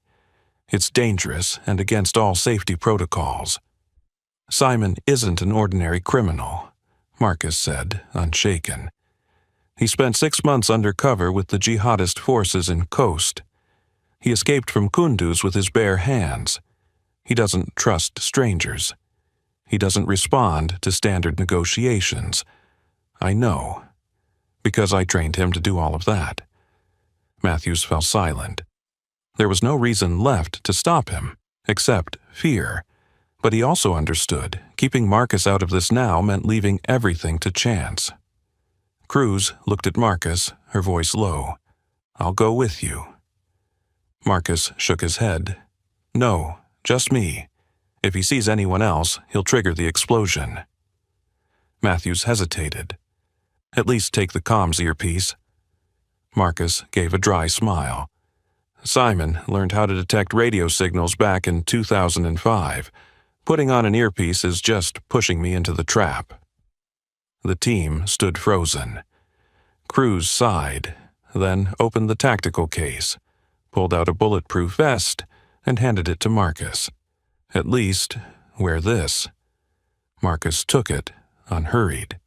S1: "It's dangerous and against all safety protocols." "Simon isn't an ordinary criminal," Marcus said, unshaken. "He spent 6 months undercover with the jihadist forces in Khost. He escaped from Kunduz with his bare hands. He doesn't trust strangers. He doesn't respond to standard negotiations. I know, because I trained him to do all of that." Matthews fell silent. There was no reason left to stop him, except fear. But he also understood, keeping Marcus out of this now meant leaving everything to chance. Cruz looked at Marcus, her voice low. "I'll go with you." Marcus shook his head. "No, just me. If he sees anyone else, he'll trigger the explosion." Matthews hesitated. "At least take the comms earpiece." Marcus gave a dry smile. "Simon learned how to detect radio signals back in 2005. Putting on an earpiece is just pushing me into the trap." The team stood frozen. Cruz sighed, then opened the tactical case, pulled out a bulletproof vest, and handed it to Marcus. "At least, wear this." Marcus took it, unhurried.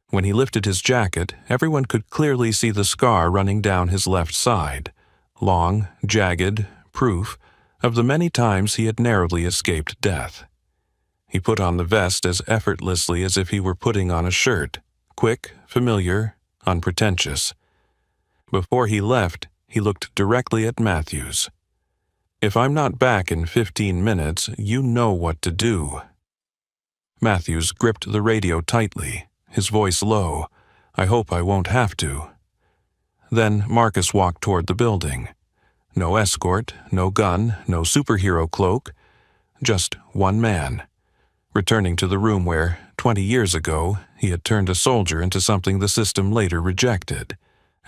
S1: When he lifted his jacket, everyone could clearly see the scar running down his left side, long, jagged, proof of the many times he had narrowly escaped death. He put on the vest as effortlessly as if he were putting on a shirt, quick, familiar, unpretentious. Before he left, he looked directly at Matthews. If I'm not back in 15 minutes, you know what to do." Matthews gripped the radio tightly, his voice low. "I hope I won't have to." Then Marcus walked toward the building. No escort, no gun, no superhero cloak. Just one man, returning to the room where, 20 years ago, he had turned a soldier into something the system later rejected.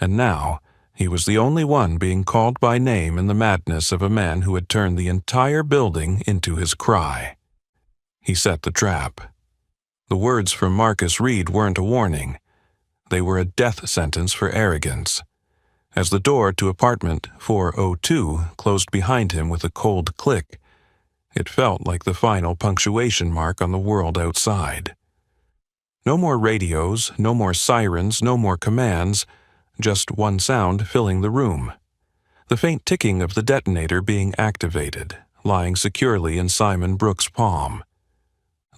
S1: And now, he was the only one being called by name in the madness of a man who had turned the entire building into his cry. He set the trap. The words from Marcus Reed weren't a warning. They were a death sentence for arrogance. As the door to apartment 402 closed behind him with a cold click, it felt like the final punctuation mark on the world outside. No more radios, no more sirens, no more commands, just one sound filling the room. The faint ticking of the detonator being activated, lying securely in Simon Brooks' palm.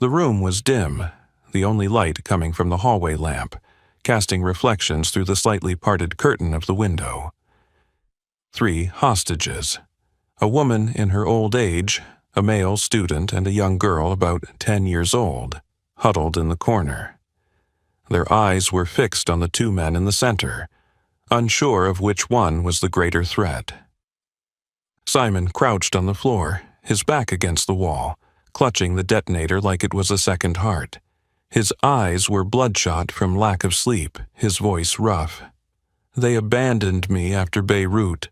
S1: The room was dim, the only light coming from the hallway lamp, casting reflections through the slightly parted curtain of the window. 3 hostages. A woman in her old age, a male student, and a young girl about 10 years old, huddled in the corner. Their eyes were fixed on the 2 men in the center, unsure of which one was the greater threat. Simon crouched on the floor, his back against the wall, clutching the detonator like it was a second heart. His eyes were bloodshot from lack of sleep, his voice rough. "They abandoned me after Beirut.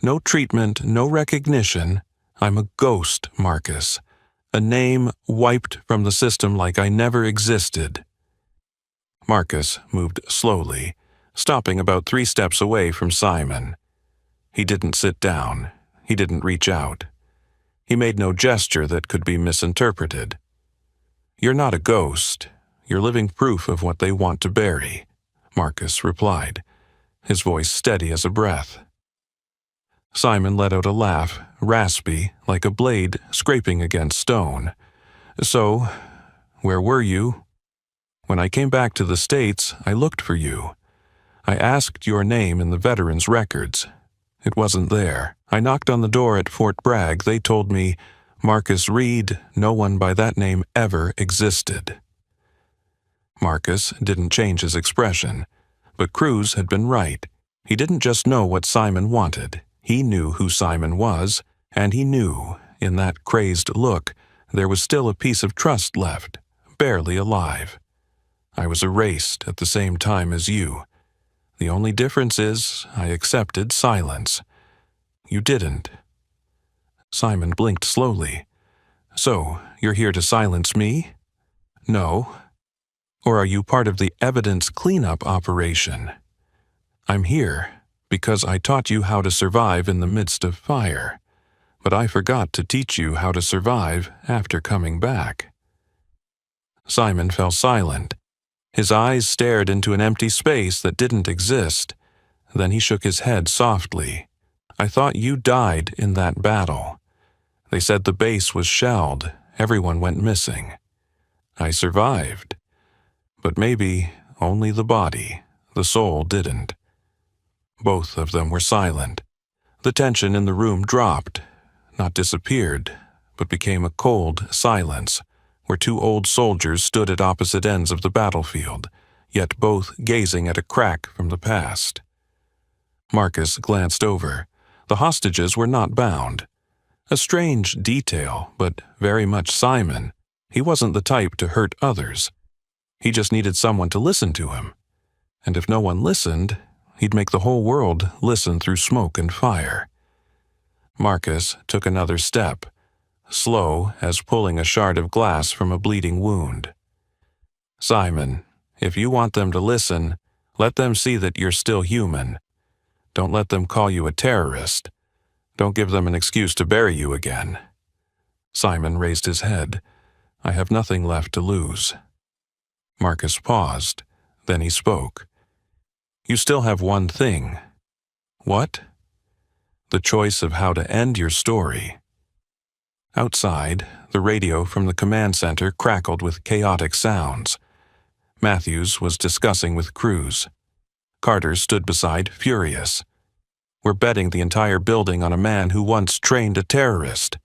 S1: No treatment, no recognition. I'm a ghost, Marcus. A name wiped from the system like I never existed." Marcus moved slowly, stopping about 3 steps away from Simon. He didn't sit down. He didn't reach out. He made no gesture that could be misinterpreted. "You're not a ghost. You're living proof of what they want to bury," Marcus replied, his voice steady as a breath. Simon let out a laugh, raspy, like a blade scraping against stone. "So, where were you? When I came back to the States, I looked for you. I asked your name in the veterans' records. It wasn't there. I knocked on the door at Fort Bragg. They told me, 'Marcus Reed, no one by that name ever existed.'" Marcus didn't change his expression, but Cruz had been right. He didn't just know what Simon wanted. He knew who Simon was, and he knew, in that crazed look, there was still a piece of trust left, barely alive. "I was erased at the same time as you. The only difference is I accepted silence. You didn't." Simon blinked slowly. "So, you're here to silence me?" "No." "Or are you part of the evidence cleanup operation?" "I'm here because I taught you how to survive in the midst of fire, but I forgot to teach you how to survive after coming back." Simon fell silent. His eyes stared into an empty space that didn't exist. Then he shook his head softly. "I thought you died in that battle. They said the base was shelled, everyone went missing. I survived. But maybe only the body, the soul didn't." Both of them were silent. The tension in the room dropped, not disappeared, but became a cold silence, where 2 old soldiers stood at opposite ends of the battlefield, yet both gazing at a crack from the past. Marcus glanced over. The hostages were not bound. A strange detail, but very much Simon. He wasn't the type to hurt others. He just needed someone to listen to him. And if no one listened, he'd make the whole world listen through smoke and fire. Marcus took another step, slow as pulling a shard of glass from a bleeding wound. "Simon, if you want them to listen, let them see that you're still human. Don't let them call you a terrorist. Don't give them an excuse to bury you again." Simon raised his head. "I have nothing left to lose." Marcus paused. Then he spoke. "You still have one thing." "What?" "The choice of how to end your story." Outside, the radio from the command center crackled with chaotic sounds. Matthews was discussing with Cruz. Carter stood beside, furious. We're betting the entire building on a man who once trained a terrorist.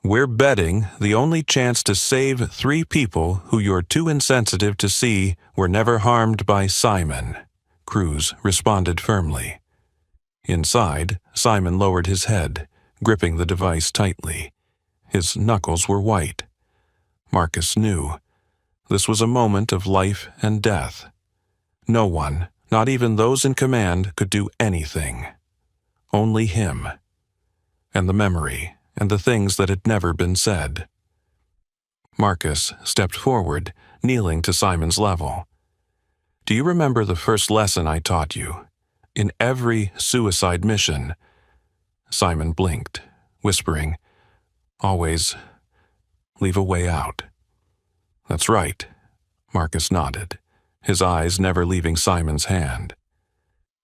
S1: We're betting the only chance to save 3 people who you're too insensitive to see were never harmed by Simon," Cruz responded firmly. Inside, Simon lowered his head, gripping the device tightly. His knuckles were white. Marcus knew. This was a moment of life and death. No one, not even those in command, could do anything. Only him. And the memory, and the things that had never been said. Marcus stepped forward, kneeling to Simon's level. "Do you remember the first lesson I taught you? In every suicide mission." Simon blinked, whispering, "Always leave a way out." "That's right," Marcus nodded, his eyes never leaving Simon's hand.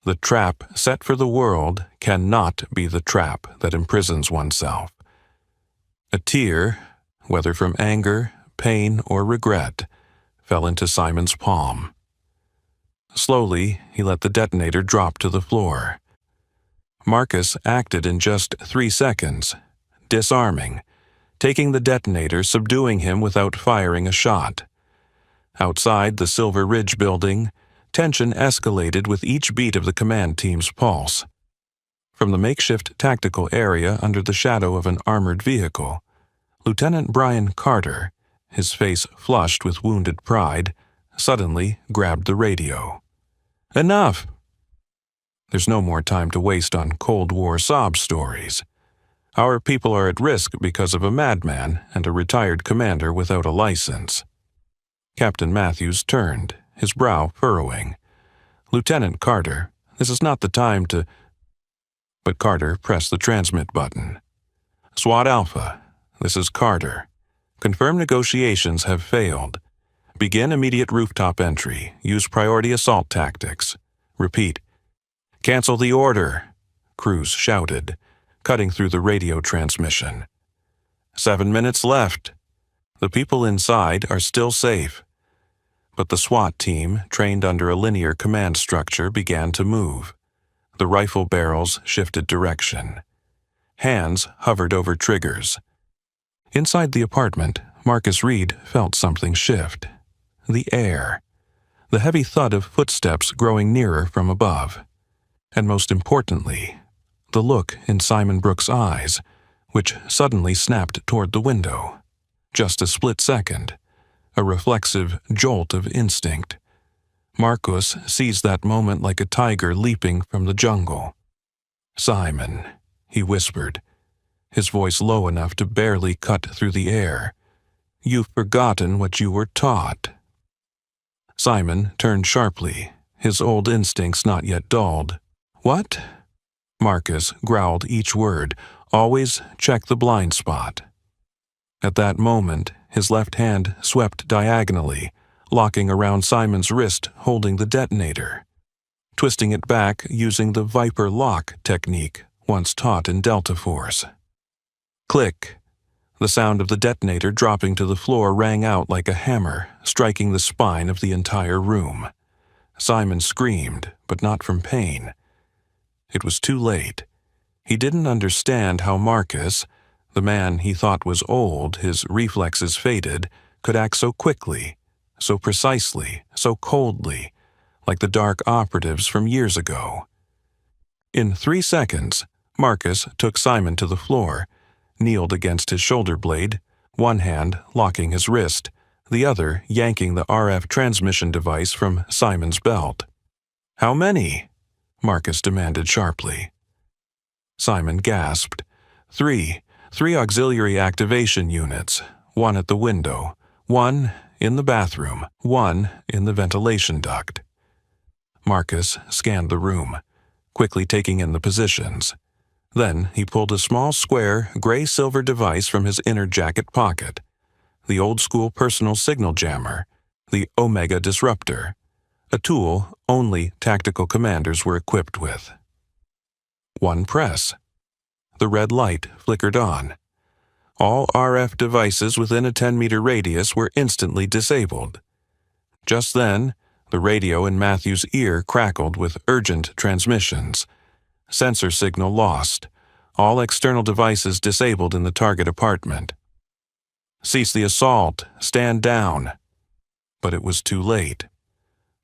S1: "The trap set for the world cannot be the trap that imprisons oneself." A tear, whether from anger, pain, or regret, fell into Simon's palm. Slowly, he let the detonator drop to the floor. Marcus acted in just 3 seconds, disarming, taking the detonator, subduing him without firing a shot. Outside the Silver Ridge building, tension escalated with each beat of the command team's pulse. From the makeshift tactical area under the shadow of an armored vehicle, Lieutenant Brian Carter, his face flushed with wounded pride, suddenly grabbed the radio. "Enough! There's no more time to waste on Cold War sob stories. Our people are at risk because of a madman and a retired commander without a license." Captain Matthews turned, his brow furrowing. "Lieutenant Carter, this is not the time to—" But Carter pressed the transmit button. "SWAT Alpha, this is Carter. Confirm negotiations have failed. Begin immediate rooftop entry. Use priority assault tactics. Repeat. Cancel the order," Cruz shouted, cutting through the radio transmission. 7 minutes left. The people inside are still safe. But the SWAT team, trained under a linear command structure, began to move. The rifle barrels shifted direction. Hands hovered over triggers. Inside the apartment, Marcus Reed felt something shift. The air. The heavy thud of footsteps growing nearer from above. And most importantly, the look in Simon Brooks' eyes, which suddenly snapped toward the window. Just a split second. A reflexive jolt of instinct. Marcus seized that moment like a tiger leaping from the jungle. "Simon," he whispered, his voice low enough to barely cut through the air. "You've forgotten what you were taught." Simon turned sharply, his old instincts not yet dulled. "What?" Marcus growled each word. "Always check the blind spot." At that moment, his left hand swept diagonally, locking around Simon's wrist, holding the detonator, twisting it back using the Viper lock technique once taught in Delta Force. Click. The sound of the detonator dropping to the floor rang out like a hammer, striking the spine of the entire room. Simon screamed, but not from pain. It was too late. He didn't understand how Marcus, the man he thought was old, his reflexes faded, could act so quickly, so precisely, so coldly, like the dark operatives from years ago. In 3 seconds, Marcus took Simon to the floor, kneeled against his shoulder blade, one hand locking his wrist, the other yanking the RF transmission device from Simon's belt. "How many?" Marcus demanded sharply. Simon gasped. Three auxiliary activation units, one at the window, one in the bathroom, one in the ventilation duct. Marcus scanned the room, quickly taking in the positions. Then he pulled a small square gray-silver device from his inner jacket pocket, the old-school personal signal jammer, the Omega Disruptor, a tool only tactical commanders were equipped with. One press. The red light flickered on. All RF devices within a 10-meter radius were instantly disabled. Just then, the radio in Matthew's ear crackled with urgent transmissions. Sensor signal lost. All external devices disabled in the target apartment. Cease the assault. Stand down. But it was too late.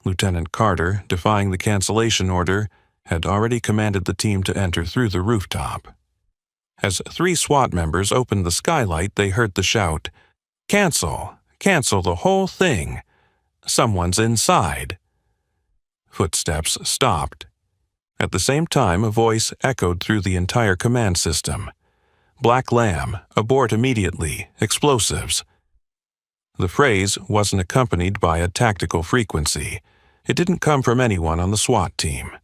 S1: Lieutenant Carter, defying the cancellation order, had already commanded the team to enter through the rooftop. As 3 SWAT members opened the skylight, they heard the shout, "Cancel! Cancel the whole thing! Someone's inside!" Footsteps stopped. At the same time, a voice echoed through the entire command system. "Black Lamb, abort immediately. Explosives." The phrase wasn't accompanied by a tactical frequency. It didn't come from anyone on the SWAT team.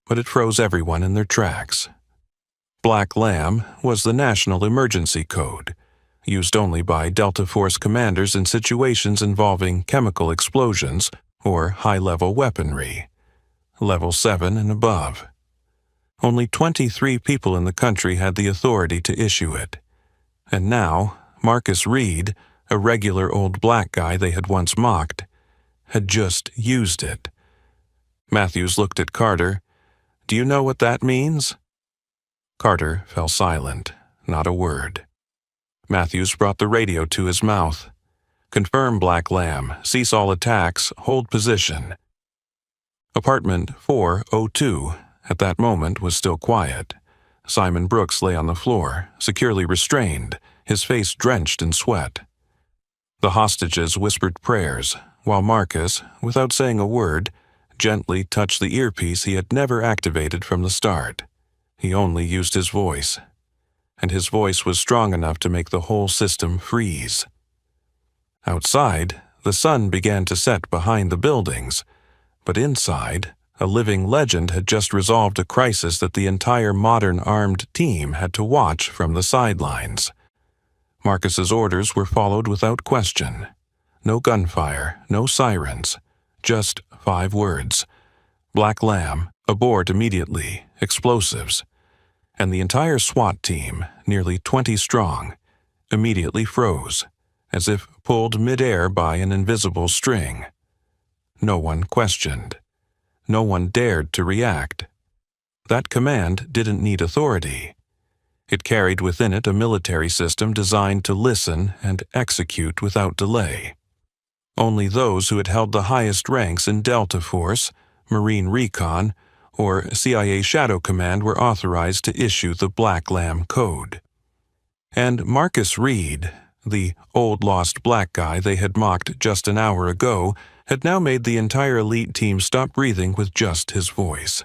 S1: But it froze everyone in their tracks. Black Lamb was the national emergency code, used only by Delta Force commanders in situations involving chemical explosions or high-level weaponry, level 7 and above. Only 23 people in the country had the authority to issue it. And now, Marcus Reed, a regular old black guy they had once mocked, had just used it. Matthews looked at Carter. "Do you know what that means?" Carter fell silent, not a word. Matthews brought the radio to his mouth. "Confirm, Black Lamb. Cease all attacks. Hold position." Apartment 402, at that moment, was still quiet. Simon Brooks lay on the floor, securely restrained, his face drenched in sweat. The hostages whispered prayers, while Marcus, without saying a word, gently touched the earpiece he had never activated from the start. He only used his voice, and his voice was strong enough to make the whole system freeze. Outside, the sun began to set behind the buildings, but inside, a living legend had just resolved a crisis that the entire modern armed team had to watch from the sidelines. Marcus's orders were followed without question. No gunfire, no sirens, just 5 words. "Black Lamb, abort immediately, explosives." And the entire SWAT team, nearly 20 strong, immediately froze, as if pulled midair by an invisible string. No one questioned. No one dared to react. That command didn't need authority. It carried within it a military system designed to listen and execute without delay. Only those who had held the highest ranks in Delta Force, Marine Recon, or CIA Shadow Command were authorized to issue the Black Lamb Code. And Marcus Reed, the old lost black guy they had mocked just an hour ago, had now made the entire elite team stop breathing with just his voice.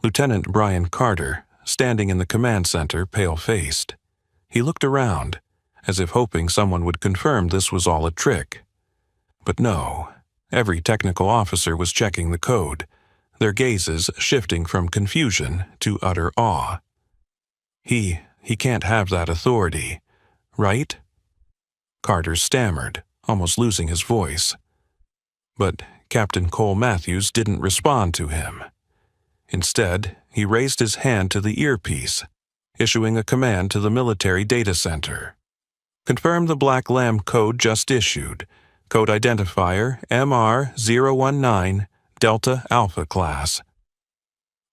S1: Lieutenant Brian Carter, standing in the command center, pale-faced. He looked around, as if hoping someone would confirm this was all a trick. But no, every technical officer was checking the code, their gazes shifting from confusion to utter awe. He can't have that authority, right? Carter stammered, almost losing his voice. But Captain Cole Matthews didn't respond to him. Instead, he raised his hand to the earpiece, issuing a command to the military data center. "Confirm the Black Lamb code just issued. Code identifier MR019, Delta Alpha class."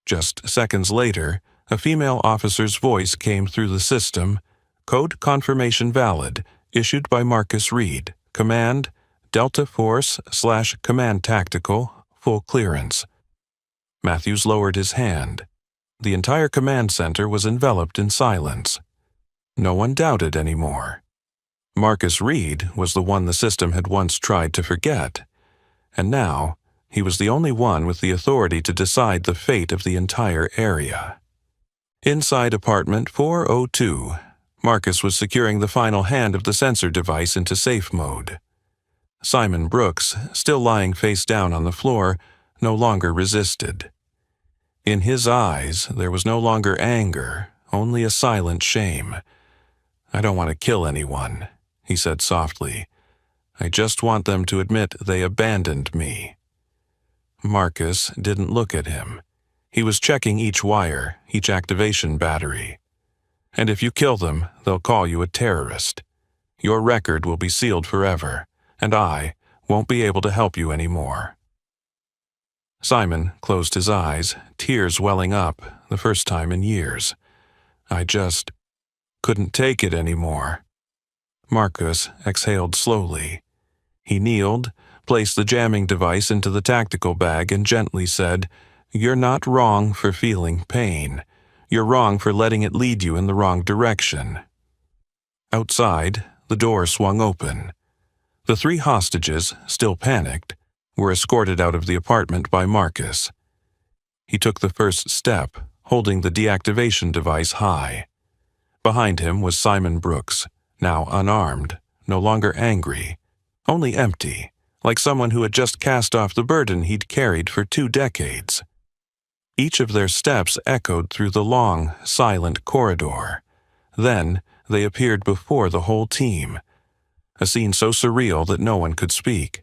S1: Just seconds later, a female officer's voice came through the system. "Code confirmation valid, issued by Marcus Reed. Command, Delta Force/Command Tactical, full clearance." Matthews lowered his hand. The entire command center was enveloped in silence. No one doubted anymore. Marcus Reed was the one the system had once tried to forget, and now he was the only one with the authority to decide the fate of the entire area. Inside apartment 402, Marcus was securing the final hand of the sensor device into safe mode. Simon Brooks, still lying face down on the floor, no longer resisted. In his eyes, there was no longer anger, only a silent shame. "I don't want to kill anyone," he said softly. "I just want them to admit they abandoned me." Marcus didn't look at him. He was checking each wire, each activation battery. "And if you kill them, they'll call you a terrorist. Your record will be sealed forever, and I won't be able to help you anymore." Simon closed his eyes, tears welling up, the first time in years. I just couldn't take it anymore. Marcus exhaled slowly. He kneeled, placed the jamming device into the tactical bag, and gently said, "You're not wrong for feeling pain. You're wrong for letting it lead you in the wrong direction." Outside, the door swung open. The 3 hostages, still panicked, were escorted out of the apartment by Marcus. He took the first step, holding the deactivation device high. Behind him was Simon Brooks, now unarmed, no longer angry, only empty, like someone who had just cast off the burden he'd carried for 2 decades. Each of their steps echoed through the long, silent corridor. Then they appeared before the whole team, a scene so surreal that no one could speak.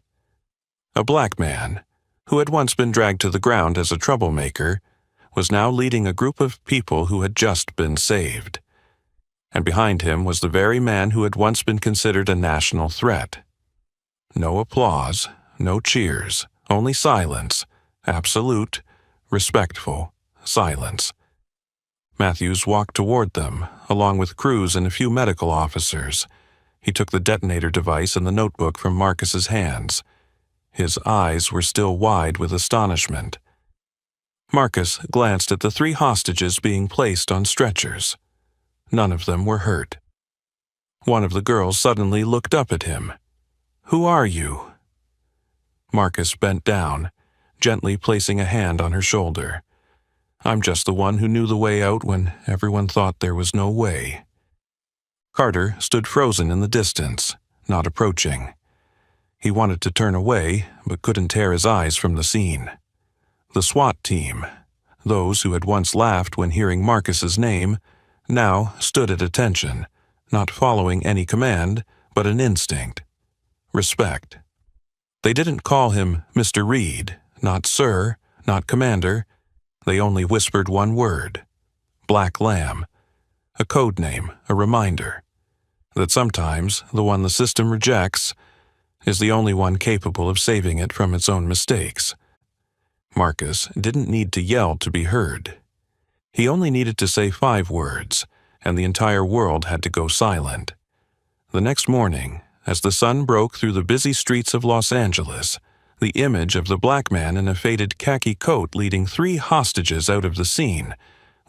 S1: A black man, who had once been dragged to the ground as a troublemaker, was now leading a group of people who had just been saved. And behind him was the very man who had once been considered a national threat. No applause, no cheers, only silence, absolute, respectful silence. Matthews walked toward them, along with Cruz and a few medical officers. He took the detonator device and the notebook from Marcus's hands. His eyes were still wide with astonishment. Marcus glanced at the 3 hostages being placed on stretchers. None of them were hurt. One of the girls suddenly looked up at him. "Who are you?" Marcus bent down, gently placing a hand on her shoulder. "I'm just the one who knew the way out when everyone thought there was no way." Carter stood frozen in the distance, not approaching. He wanted to turn away, but couldn't tear his eyes from the scene. The SWAT team, those who had once laughed when hearing Marcus's name, now stood at attention, not following any command, but an instinct. Respect. They didn't call him Mr. Reed, not Sir, not Commander. They only whispered one word: Black Lamb. A code name, a reminder that sometimes the one the system rejects is the only one capable of saving it from its own mistakes. Marcus didn't need to yell to be heard. He only needed to say 5 words, and the entire world had to go silent. The next morning, as the sun broke through the busy streets of Los Angeles, the image of the black man in a faded khaki coat leading 3 hostages out of the scene,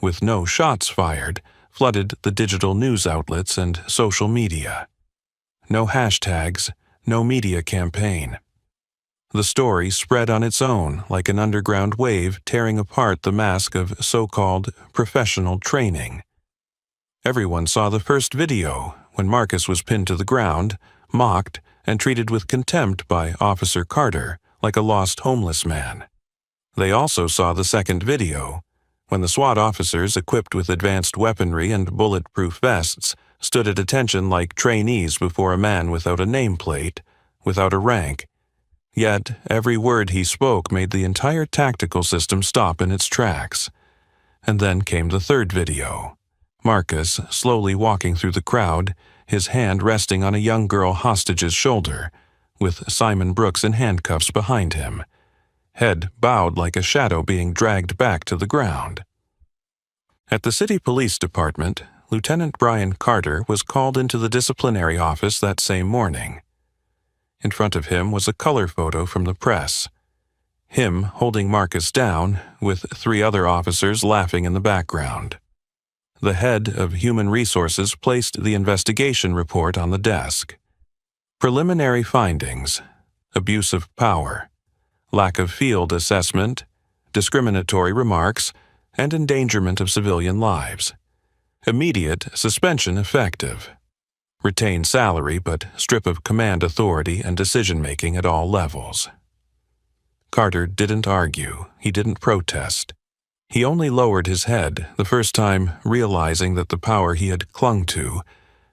S1: with no shots fired, flooded the digital news outlets and social media. No hashtags, no media campaign. The story spread on its own like an underground wave tearing apart the mask of so-called professional training. Everyone saw the first video when Marcus was pinned to the ground, mocked, and treated with contempt by Officer Carter like a lost homeless man. They also saw the second video, when the SWAT officers equipped with advanced weaponry and bulletproof vests stood at attention like trainees before a man without a nameplate, without a rank. Yet every word he spoke made the entire tactical system stop in its tracks. And then came the third video. Marcus slowly walking through the crowd, his hand resting on a young girl hostage's shoulder, with Simon Brooks in handcuffs behind him, head bowed like a shadow being dragged back to the ground. At the city police department, Lieutenant Brian Carter was called into the disciplinary office that same morning. In front of him was a color photo from the press. Him holding Marcus down, with 3 other officers laughing in the background. The head of Human Resources placed the investigation report on the desk. Preliminary findings: abuse of power, lack of field assessment, discriminatory remarks, and endangerment of civilian lives. Immediate suspension effective. Retain salary but strip of command authority and decision-making at all levels. Carter didn't argue. He didn't protest. He only lowered his head, the first time realizing that the power he had clung to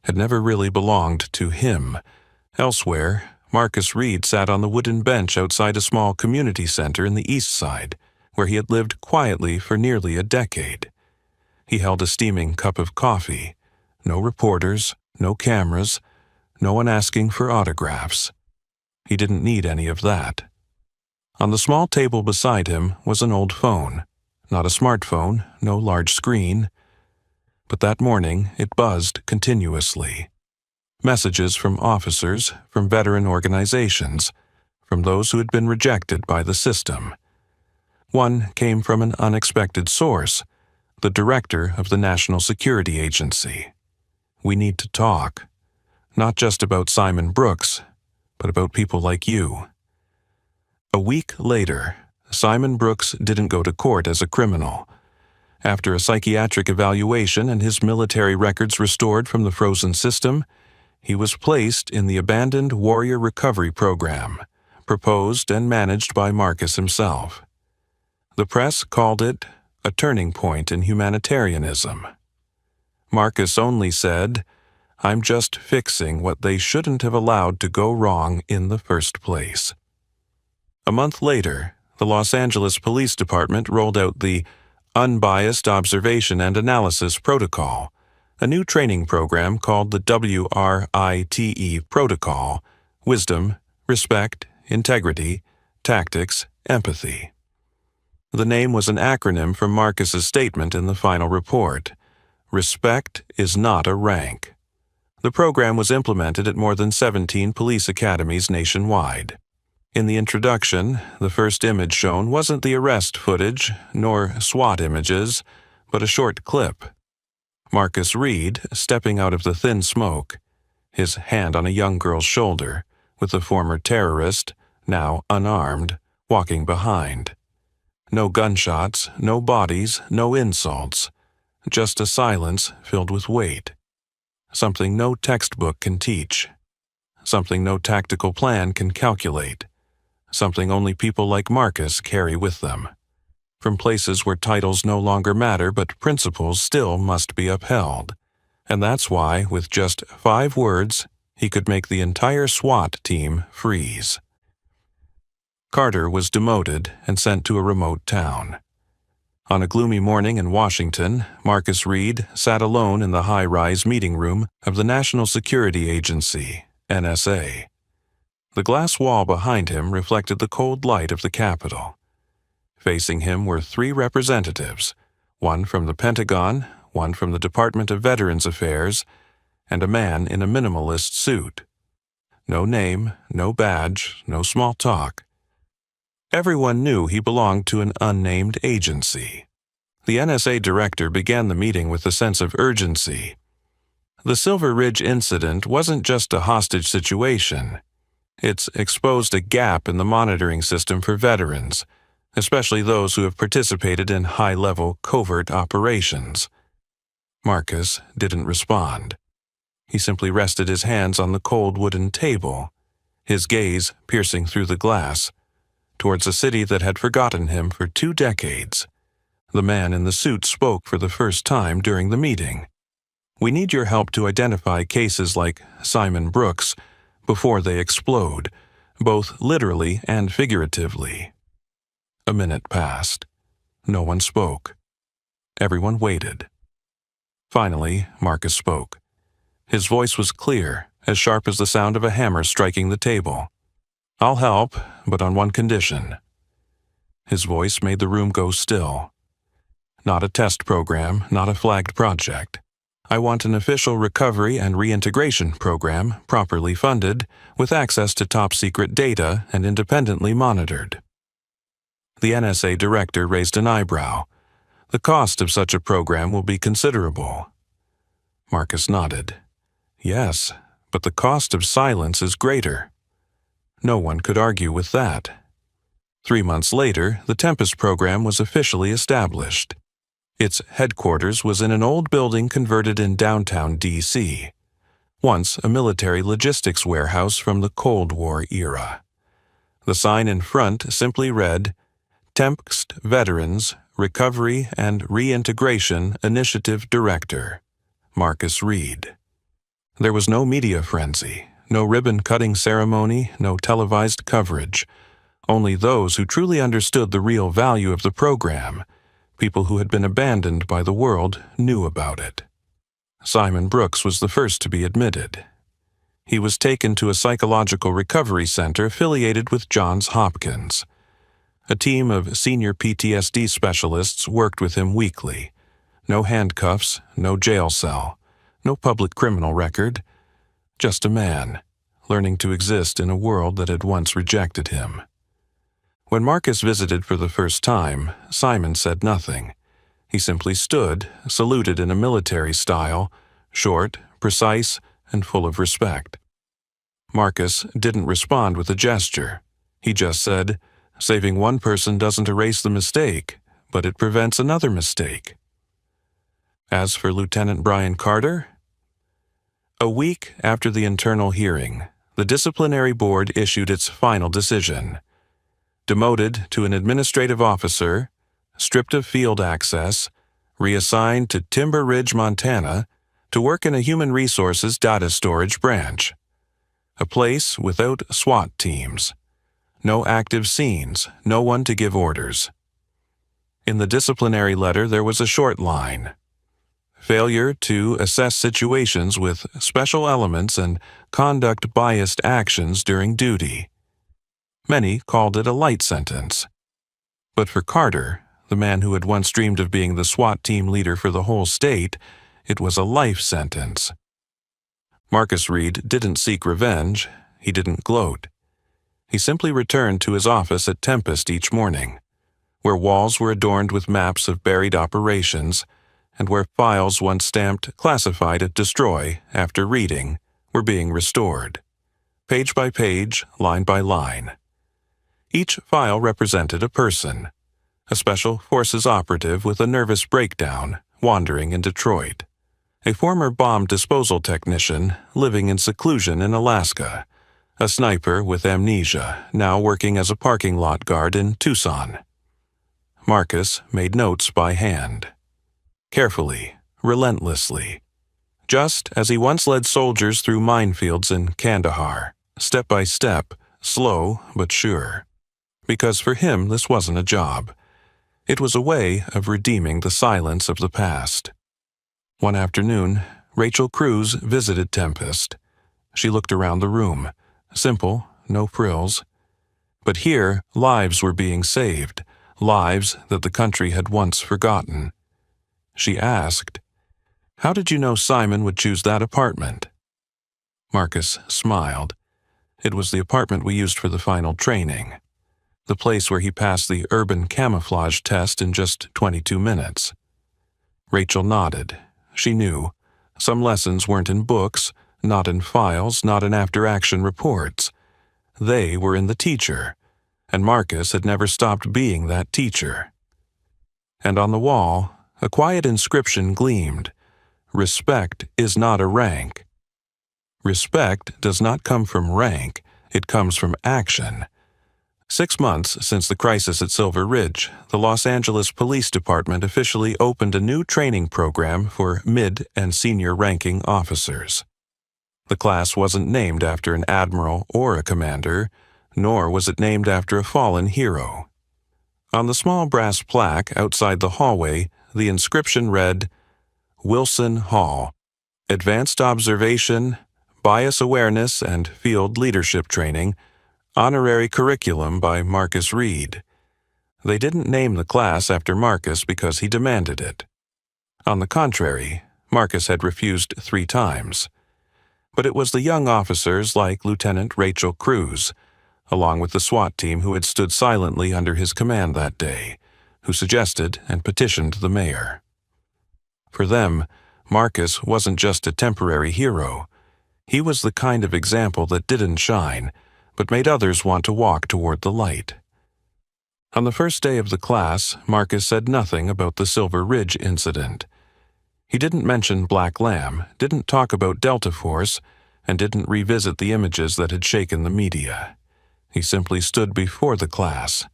S1: had never really belonged to him. Elsewhere, Marcus Reed sat on the wooden bench outside a small community center in the East Side, where he had lived quietly for nearly a decade. He held a steaming cup of coffee. No reporters, no cameras, no one asking for autographs. He didn't need any of that. On the small table beside him was an old phone. Not a smartphone, no large screen. But that morning it buzzed continuously. Messages from officers, from veteran organizations, from those who had been rejected by the system. One came from an unexpected source, the director of the National Security Agency. We need to talk, not just about Simon Brooks, but about people like you. A week later, Simon Brooks didn't go to court as a criminal. After a psychiatric evaluation and his military records restored from the frozen system, he was placed in the abandoned Warrior Recovery Program, proposed and managed by Marcus himself. The press called it a turning point in humanitarianism. Marcus only said, "I'm just fixing what they shouldn't have allowed to go wrong in the first place." A month later, the Los Angeles Police Department rolled out the Unbiased Observation and Analysis Protocol, a new training program called the WRITE Protocol: Wisdom, Respect, Integrity, Tactics, Empathy. The name was an acronym from Marcus's statement in the final report. Respect is not a rank. The program was implemented at more than 17 police academies nationwide. In the introduction, the first image shown wasn't the arrest footage, nor SWAT images, but a short clip. Marcus Reed, stepping out of the thin smoke, his hand on a young girl's shoulder, with the former terrorist, now unarmed, walking behind. No gunshots, no bodies, no insults, just a silence filled with weight. Something no textbook can teach. Something no tactical plan can calculate. Something only people like Marcus carry with them. From places where titles no longer matter but principles still must be upheld. And that's why, with just 5 words, he could make the entire SWAT team freeze. Carter was demoted and sent to a remote town. On a gloomy morning in Washington, Marcus Reed sat alone in the high-rise meeting room of the National Security Agency, NSA. The glass wall behind him reflected the cold light of the Capitol. Facing him were 3 representatives, one from the Pentagon, one from the Department of Veterans Affairs, and a man in a minimalist suit. No name, no badge, no small talk. Everyone knew he belonged to an unnamed agency. The NSA director began the meeting with a sense of urgency. The Silver Ridge incident wasn't just a hostage situation. It's exposed a gap in the monitoring system for veterans, especially those who have participated in high-level covert operations. Marcus didn't respond. He simply rested his hands on the cold wooden table, his gaze piercing through the glass, towards a city that had forgotten him for 2 decades. The man in the suit spoke for the first time during the meeting. "We need your help to identify cases like Simon Brooks before they explode, both literally and figuratively." A minute passed. No one spoke. Everyone waited. Finally, Marcus spoke. His voice was clear, as sharp as the sound of a hammer striking the table. "I'll help, but on one condition." His voice made the room go still. "Not a test program, not a flagged project. I want an official recovery and reintegration program, properly funded, with access to top-secret data and independently monitored." The NSA director raised an eyebrow. "The cost of such a program will be considerable." Marcus nodded. "Yes, but the cost of silence is greater." No one could argue with that. 3 months later, the Tempest program was officially established. Its headquarters was in an old building converted in downtown D.C., once a military logistics warehouse from the Cold War era. The sign in front simply read, "Tempest Veterans, Recovery and Reintegration Initiative Director, Marcus Reed." There was no media frenzy, no ribbon-cutting ceremony, no televised coverage. Only those who truly understood the real value of the program, people who had been abandoned by the world, knew about it. Simon Brooks was the first to be admitted. He was taken to a psychological recovery center affiliated with Johns Hopkins. A team of senior PTSD specialists worked with him weekly. No handcuffs, no jail cell, no public criminal record. Just a man, learning to exist in a world that had once rejected him. When Marcus visited for the first time, Simon said nothing. He simply stood, saluted in a military style, short, precise, and full of respect. Marcus didn't respond with a gesture. He just said, "Saving one person doesn't erase the mistake, but it prevents another mistake." As for Lieutenant Brian Carter, a week after the internal hearing, the disciplinary board issued its final decision. Demoted to an administrative officer, stripped of field access, reassigned to Timber Ridge, Montana, to work in a human resources data storage branch. A place without SWAT teams. No active scenes, no one to give orders. In the disciplinary letter there was a short line. Failure to assess situations with special elements and conduct biased actions during duty. Many called it a light sentence. But for Carter, the man who had once dreamed of being the SWAT team leader for the whole state, it was a life sentence. Marcus Reed didn't seek revenge. He didn't gloat. He simply returned to his office at Tempest each morning, where walls were adorned with maps of buried operations, and where files once stamped classified at destroy after reading were being restored, page by page, line by line. Each file represented a person, a special forces operative with a nervous breakdown wandering in Detroit, a former bomb disposal technician living in seclusion in Alaska, a sniper with amnesia now working as a parking lot guard in Tucson. Marcus made notes by hand. Carefully, relentlessly. Just as he once led soldiers through minefields in Kandahar, step by step, slow but sure. Because for him this wasn't a job. It was a way of redeeming the silence of the past. One afternoon, Rachel Cruz visited Tempest. She looked around the room. Simple, no frills. But here, lives were being saved, lives that the country had once forgotten. She asked, "How did you know Simon would choose that apartment?" Marcus smiled. It was the apartment we used for the final training. The place where he passed the urban camouflage test in just 22 minutes. Rachel nodded. She knew. Some lessons weren't in books, not in files, not in after-action reports. They were in the teacher, and Marcus had never stopped being that teacher. And on the wall, a quiet inscription gleamed. Respect is not a rank. Respect does not come from rank, it comes from action. 6 months since the crisis at Silver Ridge, the Los Angeles Police Department officially opened a new training program for mid- and senior-ranking officers. The class wasn't named after an admiral or a commander, nor was it named after a fallen hero. On the small brass plaque outside the hallway, the inscription read, Wilson Hall, Advanced Observation, Bias Awareness and Field Leadership Training, Honorary Curriculum by Marcus Reed. They didn't name the class after Marcus because he demanded it. On the contrary, Marcus had refused 3 times. But it was the young officers like Lieutenant Rachel Cruz, along with the SWAT team who had stood silently under his command that day, who suggested and petitioned the mayor. For them, Marcus wasn't just a temporary hero. He was the kind of example that didn't shine, but made others want to walk toward the light. On the first day of the class, Marcus said nothing about the Silver Ridge incident. He didn't mention Black Lamb, didn't talk about Delta Force, and didn't revisit the images that had shaken the media. He simply stood before the class,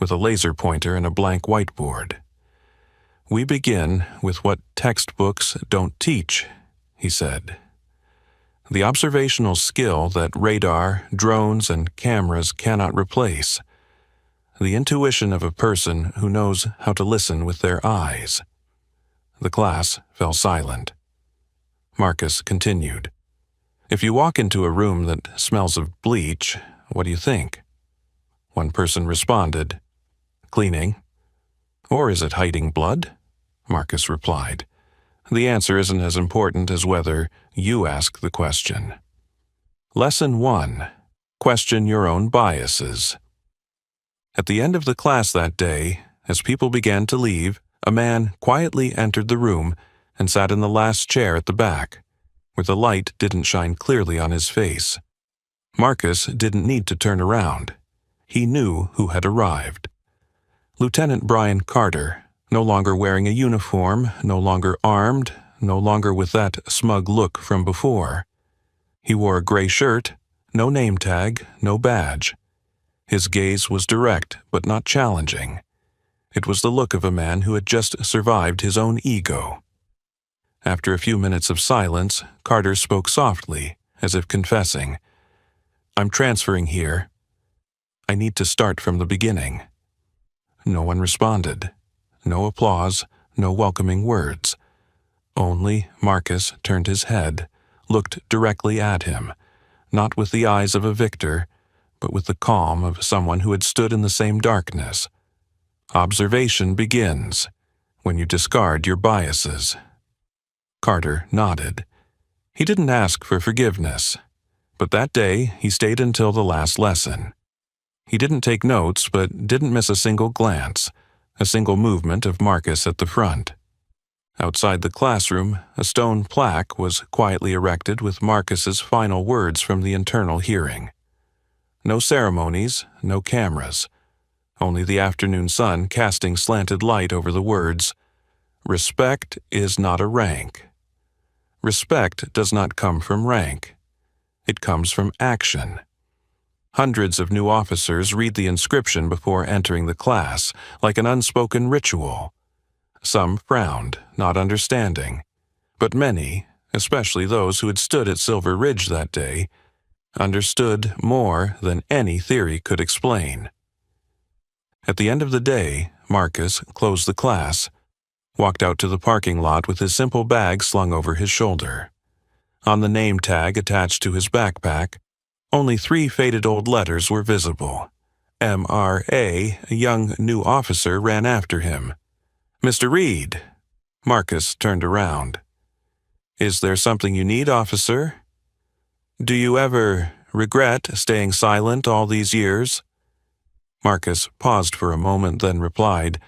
S1: with a laser pointer and a blank whiteboard. "We begin with what textbooks don't teach," he said. "The observational skill that radar, drones, and cameras cannot replace. The intuition of a person who knows how to listen with their eyes." The class fell silent. Marcus continued. "If you walk into a room that smells of bleach, what do you think?" One person responded, cleaning. Or is it hiding blood? Marcus replied. The answer isn't as important as whether you ask the question. Lesson 1. Question your own biases. At the end of the class that day, as people began to leave, a man quietly entered the room and sat in the last chair at the back, where the light didn't shine clearly on his face. Marcus didn't need to turn around. He knew who had arrived. Lieutenant Brian Carter, no longer wearing a uniform, no longer armed, no longer with that smug look from before. He wore a gray shirt, no name tag, no badge. His gaze was direct but not challenging. It was the look of a man who had just survived his own ego. After a few minutes of silence, Carter spoke softly, as if confessing, "I'm transferring here. I need to start from the beginning." No one responded. No applause, no welcoming words. Only Marcus turned his head, looked directly at him, not with the eyes of a victor, but with the calm of someone who had stood in the same darkness. Observation begins when you discard your biases. Carter nodded. He didn't ask for forgiveness, but that day he stayed until the last lesson. He didn't take notes, but didn't miss a single glance, a single movement of Marcus at the front. Outside the classroom, a stone plaque was quietly erected with Marcus's final words from the internal hearing. No ceremonies, no cameras, only the afternoon sun casting slanted light over the words, "Respect is not a rank." Respect does not come from rank. It comes from action. Hundreds of new officers read the inscription before entering the class, like an unspoken ritual. Some frowned, not understanding, but many, especially those who had stood at Silver Ridge that day, understood more than any theory could explain. At the end of the day, Marcus closed the class, walked out to the parking lot with his simple bag slung over his shoulder. On the name tag attached to his backpack, only 3 faded old letters were visible. M.R.A., a young new officer, ran after him. "Mr. Reed." Marcus turned around. "Is there something you need, officer? Do you ever regret staying silent all these years?" Marcus paused for a moment, then replied,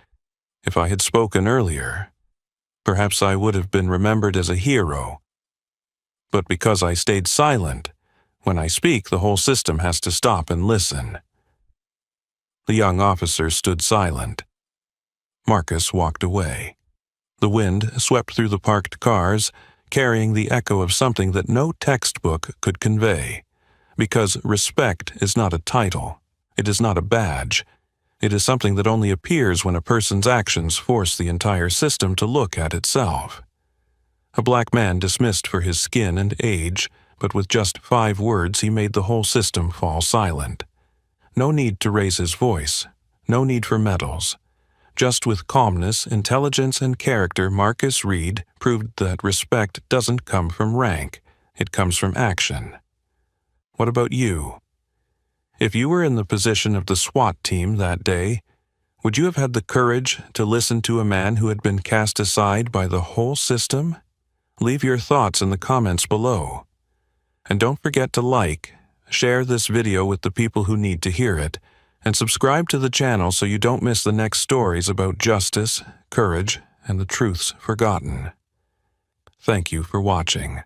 S1: "If I had spoken earlier, perhaps I would have been remembered as a hero. But because I stayed silent, when I speak, the whole system has to stop and listen." The young officer stood silent. Marcus walked away. The wind swept through the parked cars, carrying the echo of something that no textbook could convey. Because respect is not a title. It is not a badge. It is something that only appears when a person's actions force the entire system to look at itself. A black man dismissed for his skin and age, but with just 5 words he made the whole system fall silent. No need to raise his voice. No need for medals. Just with calmness, intelligence, and character, Marcus Reed proved that respect doesn't come from rank. It comes from action. What about you? If you were in the position of the SWAT team that day, would you have had the courage to listen to a man who had been cast aside by the whole system? Leave your thoughts in the comments below. And don't forget to like, share this video with the people who need to hear it, and subscribe to the channel so you don't miss the next stories about justice, courage, and the truths forgotten. Thank you for watching.